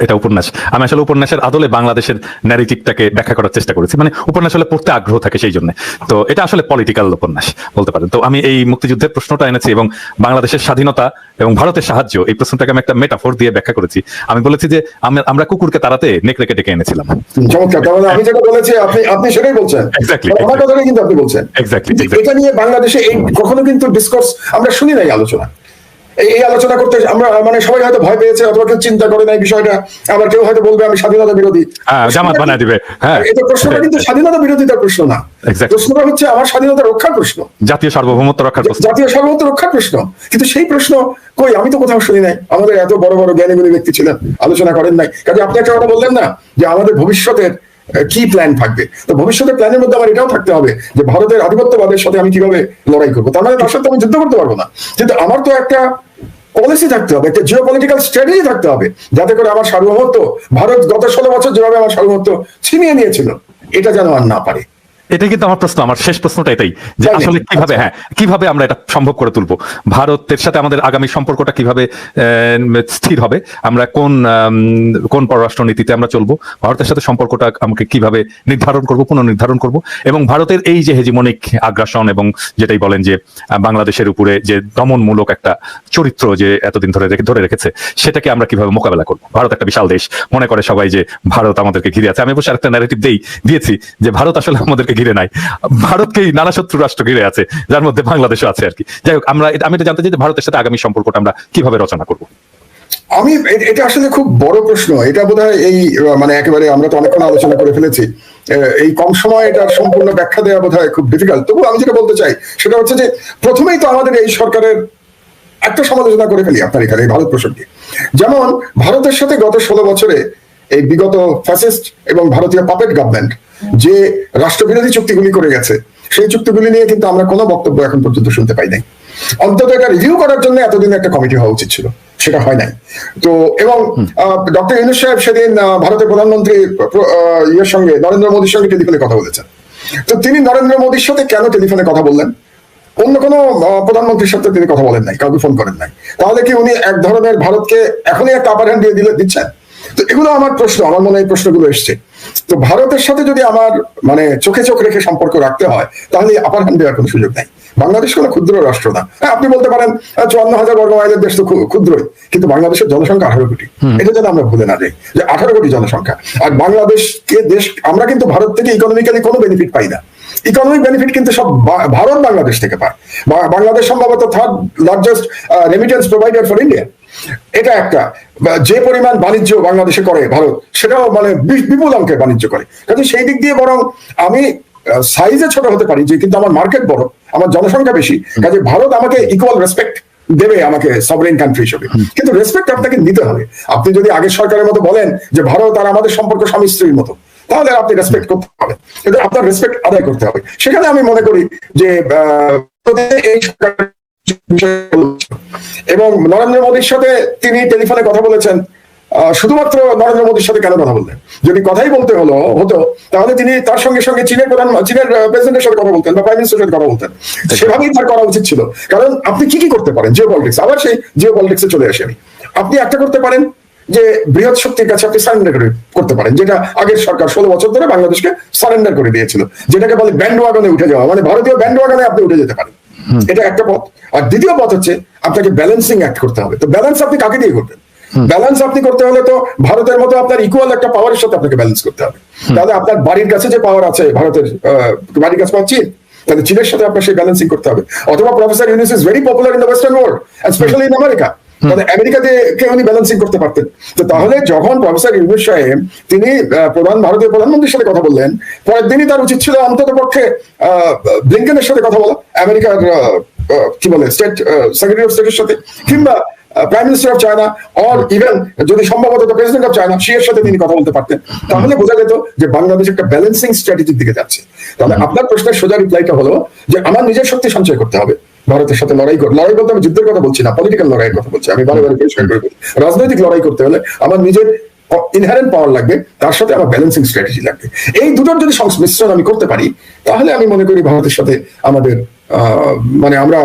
এটা উপন্যাস। আমি আসলে উপন্যাসের আদলে বাংলাদেশের ন্যারেটিভটাকে ব্যাখ্যা করার চেষ্টা করেছি, মানে উপন্যাস হলে পড়তে আগ্রহ থাকে সেই জন্য। তো এটা আসলে পলিটিক্যাল উপন্যাস বলতে পারেন। তো আমি এই মুক্তিযুদ্ধের প্রশ্নটা এনেছি, এবং বাংলাদেশের স্বাধীনতা এবং ভারতের সাহায্য, এই প্রশ্নটাকে আমি একটা মেটাফোর দিয়ে ব্যাখ্যা করেছি। আমি বলেছি যে আমরা কুকুরকে তাড়াতে নেকড়েকে ডেকে এনেছিলাম। চমৎকার। তাহলে আমি যেটা বলেছি আপনি সেটাই বলছেন। এক্স্যাক্টলি, আমার কথাটাই কিন্তু আপনি বলছেন। এক্স্যাক্টলি। এটা নিয়ে বাংলাদেশে এই কখনো কিন্তু ডিসকোর্স আমরা শুনি নাই, আলোচনা। এই আলোচনা করতে আমরা, মানে সবাই হয়তো ভয় পেয়েছে, অথবা কেউ চিন্তা করে নাই বিষয়টা। আবার কেউ হয়তো বলবে আমি স্বাধীনতা বিরোধী, জামাত বানায় দিবে। হ্যাঁ, এটা প্রশ্নটা কিন্তু স্বাধীনতা বিরোধিতার প্রশ্ন না, প্রশ্নটা হচ্ছে আমার স্বাধীনতা রক্ষার প্রশ্ন, জাতীয় সার্বভৌমত্ব রক্ষার প্রশ্ন। কিন্তু সেই প্রশ্ন কই, আমি তো কোথাও শুনি নাই। আমাদের এত বড় বড় জ্ঞানীগুণী ব্যক্তি ছিলেন, আলোচনা করেন নাই। কাজে আপনি একটা কথা বললেন না যে আমাদের ভবিষ্যতের কি প্ল্যান থাকবে, তো ভবিষ্যতের প্ল্যানের মধ্যে আমার এটাও থাকতে হবে যে ভারতের আধিপত্যবাদের সাথে আমি কিভাবে লড়াই করবো। তার মানে তার সাথে আমি যুদ্ধ করতে পারবো না, কিন্তু আমার তো একটা পলিসি থাকতে হবে, একটা জিওপলিটিক্যাল স্ট্র্যাটেজি থাকতে হবে, যাতে করে আমার সার্বভৌমত্ব, ভারত গত 16 বছর যেভাবে আমার সার্বভৌমত্ব ছিনিয়ে নিয়েছিল, এটা যেন আর না পারে। এটা কিন্তু আমার প্রশ্ন, আমার শেষ প্রশ্নটা এটাই যে আসলে কিভাবে, হ্যাঁ, কিভাবে আমরা এটা সম্ভব করে তুলবো, ভারতের সাথে আমাদের আগামী সম্পর্কটা কিভাবে স্থির হবে, আমরা কোন পররাষ্ট্র নীতিতে আমরা চলবো, ভারতের সাথে সম্পর্কটা আমাকে কিভাবে নির্ধারণ করবো, পুনর্নির্ধারণ করবো, এবং ভারতের এই যে হেজিমনিক আগ্রাসন এবং যেটাই বলেন যে বাংলাদেশের উপরে যে দমনমূলক একটা চরিত্র যে এতদিন ধরে রেখেছে, সেটাকে আমরা কিভাবে মোকাবেলা করবো। ভারত একটা বিশাল দেশ, মনে করে সবাই যে ভারত আমাদেরকে ঘিরে আছে। আমি অবশ্য একটা ন্যারেটিভ দিয়েছি যে ভারত আসলে আমাদেরকে ঘিরে নাই, ভারতকেই নানা শত্রু রাষ্ট্র ঘিরে আছে, যার মধ্যে বাংলাদেশও আছে আর কি। যাই হোক, আমি এটা জানতে চাই যে ভারতের সাথে আগামী সম্পর্কটা আমরা কিভাবে রচনা করবো। এটা আসলে খুব বড় প্রশ্ন। এটা বোধহয় এই মানে একেবারে আমরা তো অনেকক্ষণ আলোচনা করে ফেলেছি, এই কম সময় এটার সম্পূর্ণ ব্যাখ্যা দেওয়া বোধহয় খুব ডিফিকাল্ট। তবু আমি যেটা বলতে চাই সেটা হচ্ছে যে প্রথমেই তো আমাদের এই সরকারের একটা সমালোচনা করে ফেলি আপনার এখানে এই ভারত প্রসঙ্গে। যেমন ভারতের সাথে গত 16 বছরে এই বিগত ফ্যাসিস্ট এবং ভারতীয় পাপেট গভর্নমেন্ট যে রাষ্ট্রবিরোধী চুক্তিগুলি করে গেছে, সেই চুক্তিগুলি নিয়ে কিন্তু আমরা কোনো বক্তব্য এখন পর্যন্ত শুনতে পাই নাই। অন্তত এটা রিভিউ করার জন্য এতদিন একটা কমিটি হওয়া উচিত ছিল, সেটা হয় নাই। তো এবং ডক্টর ইউনূস সাহেব সেদিন ভারতের প্রধানমন্ত্রী ইয়ের সঙ্গে, নরেন্দ্র মোদীর সঙ্গে টেলিফোনে কথা বলেছেন। তো তিনি নরেন্দ্র মোদীর সাথে কেন টেলিফোনে কথা বললেন? অন্য কোনো প্রধানমন্ত্রীর সাথে তিনি কথা বলেন নাই, কাউকে ফোন করেন নাই। তাহলে কি উনি এক ধরনের ভারতকে এখনই একটা আপার হ্যান্ড দিচ্ছেন? তো এগুলো আমার প্রশ্ন, আমার মনে এই প্রশ্নগুলো এসছে। তো ভারতের সাথে যদি আমার মানে চোখে চোখ রেখে সম্পর্ক রাখতে হয়, তাহলে আপার হ্যান্ড দেওয়ার কোনো সুযোগ নাই। বাংলাদেশ কোনো ক্ষুদ্র রাষ্ট্র না। হ্যাঁ, আপনি বলতে পারেন 54,000 বর্গ মাইলের দেশ তো ক্ষুদ্রই, কিন্তু বাংলাদেশের জনসংখ্যা 18 কোটি। এটা যেন আমরা ভুলে না যাই যে 18 কোটি জনসংখ্যা। আর বাংলাদেশকে দেশ, আমরা কিন্তু ভারত থেকে ইকোনমিক্যালি কোনো বেনিফিট পাই না। ইকোনমিক বেনিফিট কিন্তু সব ভারত বাংলাদেশ থেকে পায়। বাংলাদেশ সম্ভবত third largest remittance provider for India. এটা একটা, যে পরিমাণ বাণিজ্য বাংলাদেশে করে ভারত, সেটাও মানে বিপুল অঙ্কের বাণিজ্য করে। কাজে সেই দিক দিয়ে বরং আমি সাইজে ছোট হতে পারি, যে কিন্তু আমার মার্কেট বড়, আমার জনসংখ্যা বেশি, কাজে ভারত আমাকে ইকুয়াল রেসপেক্ট দেবে আমাকে সভরেন কান্ট্রি হিসেবে। কিন্তু রেসপেক্ট আপনাকে নিতে হবে। আপনি যদি আগের সরকারের মতো বলেন যে ভারত আর আমাদের সম্পর্ক স্বামী স্ত্রীর মতো, তাহলে আপনি রেসপেক্ট করতে হবে, কিন্তু আপনার রেসপেক্ট আদায় করতে হবে। সেখানে আমি মনে করি যে এই এবং নরেন্দ্র মোদীর সাথে তিনি টেলিফোনে কথা বলেছেন। শুধুমাত্র নরেন্দ্র মোদীর সাথে কেন কথা বললেন? যদি কথাই বলতে হতো, তাহলে তিনি তার সঙ্গে সঙ্গে চীনের প্রেসিডেন্টের সাথে কথা বলতেন বা প্রাইম মিনিস্টারের সাথে কথা বলতেন। সেভাবেই তার করা উচিত ছিল। কারণ আপনি কি করতে পারেন জিও পলিটিক্স, আবার সেই জিও পলিটিক্সে চলে আসি আমি। আপনি একটা করতে পারেন যে বৃহৎ শক্তির কাছে আপনি সারেন্ডার করতে পারেন, যেটা আগের সরকার 16 বছর ধরে বাংলাদেশকে সারেন্ডার করে দিয়েছিল, যেটাকে বলে ব্যান্ড ওয়াগনে উঠে যাওয়া, মানে ভারতীয় ব্যান্ড ওয়াগনে আপনি উঠে যেতে পারেন। এটা একটা পথ। আর দ্বিতীয় পথ হচ্ছে আপনাকে ব্যালেন্সিং অ্যাক্ট করতে হবে। তো ব্যালেন্স আপনি কাকে দিয়ে করবেন? ব্যালেন্স আপনি করতে হলে তো ভারতের মতো আপনার ইকুয়াল একটা পাওয়ারের সাথে আপনাকে ব্যালেন্স করতে হবে। তাহলে আপনার বাড়ির কাছে যে পাওয়ার আছে, ভারতের বাড়ির কাছে পাওয়ার চীন, তাহলে চীনের সাথে আপনার সেই ব্যালেন্সিং করতে হবে। অথবা professor Yunus is very popular in the western world, specially in America. তাহলে আমেরিকাতে উনি ব্যালেন্সিং করতে পারতেন। তো তাহলে যখন প্রফেসর ইউনূস সাহেব তিনি ভারতীয় প্রধানমন্ত্রীর সাথে কথা বললেন, পরের দিনই তার উচিত ছিল অন্তত পক্ষে ব্লিংকেনের সাথে কথা বলা, আমেরিকার কি বলে স্টেট সেক্রেটারি অফ স্টেটের সাথে, কিংবা prime minister of China, or even যদি সম্ভবত প্রেসিডেন্ট অফ চায়না, সে এর সাথে তিনি কথা বলতে পারতেন। তাহলে বোঝা যেত যে বাংলাদেশ একটা ব্যালেন্সিং স্ট্র্যাটেজির দিকে যাচ্ছে। তাহলে আপনার প্রশ্নের সোজা রিপ্লাইটা হলো যে আমার নিজের শক্তি সঞ্চয় করতে হবে, ভারতের সাথে লড়াই বলতে আমি যুদ্ধের কথা বলছি না, পলিটিক্যাল লড়াইয়ের কথা বলছি। আমি বারে পরিষ্কার করে বলি, রাজনৈতিক লড়াই করতে হলে আমার নিজের ইনহারেন্ট পাওয়ার লাগবে, তার সাথে আমার ব্যালেন্সিং স্ট্র্যাটেজি লাগবে। এই দুটোর যদি সংমিশ্রণ আমি করতে পারি, তাহলে আমি মনে করি ভারতের সাথে আমাদের মানে আমরা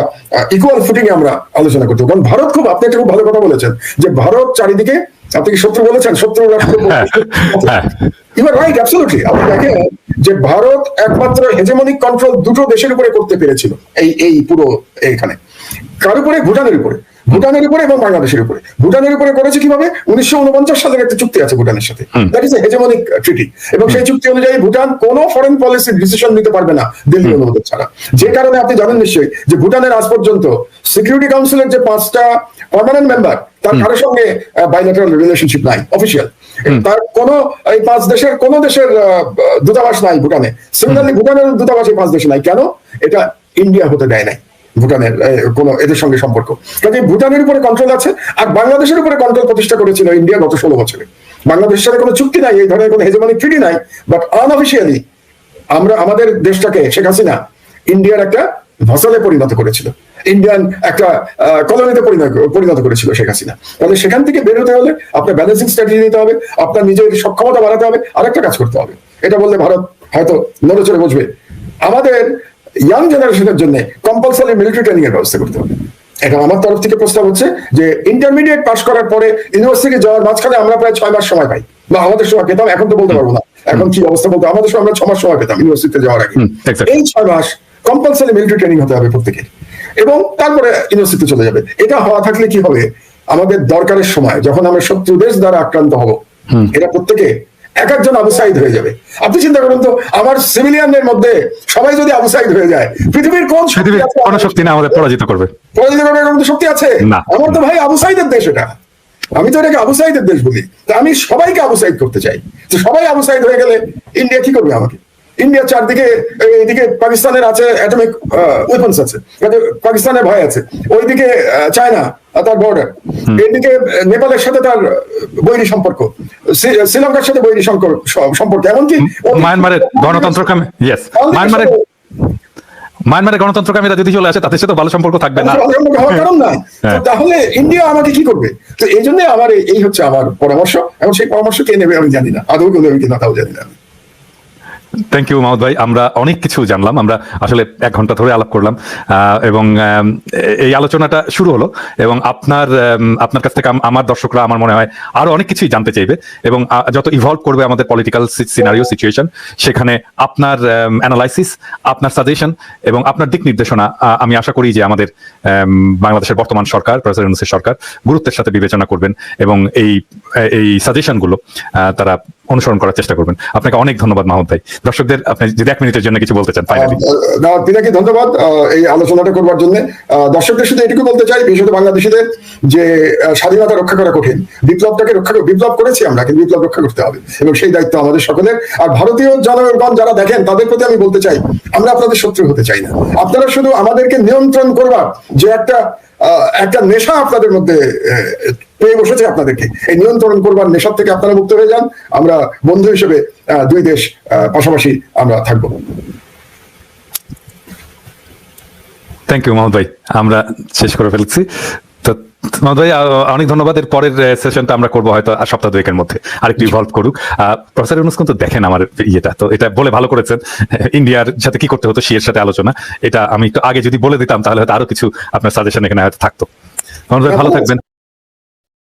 ইকুয়াল ফুটিং এ আমরা আলোচনা করতে। কারণ ভারত খুব, আপনি একটা খুব ভালো কথা বলেছেন যে ভারত চারিদিকে, আপনি কি শত্রু বলেছেন? শত্রু রাষ্ট্র। You are right, absolutely. আপনি দেখেন যে ভারত একমাত্র হেজেমনিক কন্ট্রোল দুটো দেশের উপরে করতে পেরেছিল এই পুরো এখানে। কার উপরে? ভুটানের উপরে এবং বাংলাদেশের উপরে। ভুটানের উপরে করেছে কিভাবে? 1949 সালের একটা চুক্তি আছে ভুটানের সাথে, দ্যাট ইজ এ হেজেমনিক ট্রিটি। এবং সেই চুক্তি অনুযায়ী ভুটান কোনো ফরেন পলিসি ডিসিশন নিতে পারবে না দিল্লি অনুমোদন ছাড়া। যে কারণে আপনি জানেন নিশ্চয়ই যে ভুটানের আজ পর্যন্ত সিকিউরিটি কাউন্সিলের যে 5টা পার্মানেন্ট মেম্বার, তার কারোর সঙ্গে বাইলেটারাল রিলেশনশিপ নাই, অফিসিয়াল। তার এই 5 দেশের কোন দেশের দূতাবাস নাই ভুটানে। সিমিলারলি ভুটানের দূতাবাস এই 5 দেশে নাই। কেন? এটা ইন্ডিয়া হতে দেয় নাই ভুটানের কোন এদের সঙ্গে সম্পর্ক। কাজে ভুটানের উপরে কন্ট্রোল আছে। আর বাংলাদেশের উপরে কন্ট্রোল প্রতিষ্ঠা করেছিল ইন্ডিয়া গত 16 বছরে। বাংলাদেশের সাথে কোনো চুক্তি নাই, এই ধরনের কোনো হেজেমনিক ট্রিটি নাই, বাট আনঅফিসিয়ালি আমরা আমাদের দেশটাকে শেখ হাসিনা ইন্ডিয়ার একটা ভাসালে পরিণত করেছিল, ইন্ডিয়ান একটা কলোনিতে পরিণত করেছিল শেখ হাসিনা। তাহলে সেখান থেকে বের হতে হলে আপনার ব্যালেন্সিং স্ট্র্যাটেজি নিতে হবে, আপনার নিজের সক্ষমতা বাড়াতে হবে, আরেকটা কাজ করতে হবে। এটা বললে ভারত হয়তো নড়ে চড়ে বসবে, আমাদের ইয়াং জেনারেশনের জন্য কম্পালসারি মিলিটারি ট্রেনিং এর ব্যবস্থা করতে হবে। এখন আমার তরফ থেকে প্রস্তাব হচ্ছে যে ইন্টারমিডিয়েট পাস করার পরে ইউনিভার্সিটি যাওয়ার মাঝখানে আমরা প্রায় 6 মাস সময় পাই, বা আমাদের সময় পেতাম, এখন তো বলতে পারবো না এখন কি অবস্থা বলতে, আমাদের সময় আমরা 6 মাস সময় পেতাম ইউনিভার্সিটিতে যাওয়ার আগে। এই 6 মাস কম্পালসারি মিলিটারি ট্রেনিং হতে হবে প্রত্যেকের, এবং তারপরে ইউনিভার্সিটিতে চলে যাবে। এটা হওয়া থাকলে কি হবে, আমাদের দরকারের সময় যখন আমরা শত্রু দেশ দ্বারা আক্রান্ত হব, এরা প্রত্যেকে এক একজন আবু সাইদ হয়ে যাবে। আপনি চিন্তা করুন তো, আমার সিভিলিয়ানদের মধ্যে সবাই যদি আবু সাইদ হয়ে যায়, পৃথিবীর কোন শক্তি না আমাদের পরাজিত করবে? পরাজিত করবে এরকম তো শক্তি আছে না। আমার তো ভাই আবু সাইদের দেশ এটা, আমি তো এটাকে আবু সাইদের দেশ বলি। তা আমি সবাইকে আবু সাইদ করতে চাই। তো সবাই আবু সাইদ হয়ে গেলে ইন্ডিয়া কি করবে আমাকে? ইন্ডিয়ার চারদিকে, এইদিকে পাকিস্তানের আছে অ্যাটমিক ওয়েপন্স আছে, পাকিস্তানের ভয় আছে, ওইদিকে চায়না তার বর্ডার, এইদিকে নেপালের সাথে তার বৈরী সম্পর্ক, শ্রীলঙ্কার সাথে বৈরী সম্পর্ক, এমনকি মায়ানমারের গণতন্ত্রকামী মায়ানমারের গণতন্ত্রকামীরা যদি চলে আসে তাদের সাথে ভালো সম্পর্ক থাকবে না, কারণ নাই। তাহলে ইন্ডিয়া আমাকে কি করবে? তো এই জন্য আমার এই হচ্ছে আমার পরামর্শ, এবং সেই পরামর্শ কে নেবে আমি জানি না, আদৌ কেউ নেবে কিনা তাও জানি না। থ্যাংক ইউ মাহমুদ ভাই, আমরা অনেক কিছু জানলাম, আমরা আসলে 1 ঘন্টা ধরে আলাপ করলাম, এবং এই আলোচনাটা শুরু হলো, এবং আপনার কাছ থেকে আমার দর্শকরা আমার মনে হয় আরো অনেক কিছুই জানতে চাইবে, এবং যত ইভলভ করবে আমাদের পলিটিক্যাল সিনারিও সিচুয়েশন, সেখানে আপনার অ্যানালাইসিস, আপনার সাজেশন এবং আপনার দিক নির্দেশনা আমি আশা করি যে আমাদের বাংলাদেশের বর্তমান সরকার, প্রফেসর ইউনূসের সরকার গুরুত্বের সাথে বিবেচনা করবেন, এবং এই সাজেশনগুলো তারা অনুসরণ করার চেষ্টা করবেন। আপনাকে অনেক ধন্যবাদ মাহমুদ ভাই। দর্শকদের আপনি যদি 1 মিনিটের জন্য কিছু বলতে চান ফাইনালি। পিনাকি ধন্যবাদ এই আলোচনাটা করবার জন্য। দর্শকদের শুধু এটুকু বলতে চাই, বিশেষত বাংলাদেশিদের, যে স্বাধীনতা রক্ষা করা কঠিন, বিপ্লবটাকে বিপ্লব করেছি আমরা, কিন্তু বিপ্লব রক্ষা করতে হবে, এবং সেই দায়িত্ব আমাদের সকলের। আর ভারতীয় জনগণ যারা দেখেন তাদের প্রতি আমি বলতে চাই, আমরা আপনাদের শত্রু হতে চাই না। আপনারা শুধু আমাদেরকে নিয়ন্ত্রণ করবার যে একটা নেশা আপনাদের মধ্যে পেয়ে বসেছে, আপনাদেরকে এই নিয়ন্ত্রণ করবার নেশার থেকে আপনারা মুক্ত হয়ে যান। আমরা বন্ধু হিসেবে 2 দেশ পাশাপাশি আমরা থাকবো। থ্যাংক ইউ মাহমুদ ভাই, আমরা শেষ করে ফেলছি। তো মাহমুদ ভাই অনেক ধন্যবাদ। এর পরের সেশনটা আমরা করবো হয়তো সপ্তাহ 2 মধ্যে, আরেকটু ইভলভ করুক। প্রফেসর ইউনূস কিন্তু দেখেন আমার ইয়েটা, তো এটা বলে ভালো করেছেন, ইন্ডিয়ার সাথে কি করতে হতো, শিয়ের সাথে আলোচনা, এটা আমি একটু আগে যদি বলে দিতাম তাহলে হয়তো আরো কিছু আপনার সাজেশন এখানে হয়তো থাকতো। মাহমুদ ভাই ভালো থাকবেন।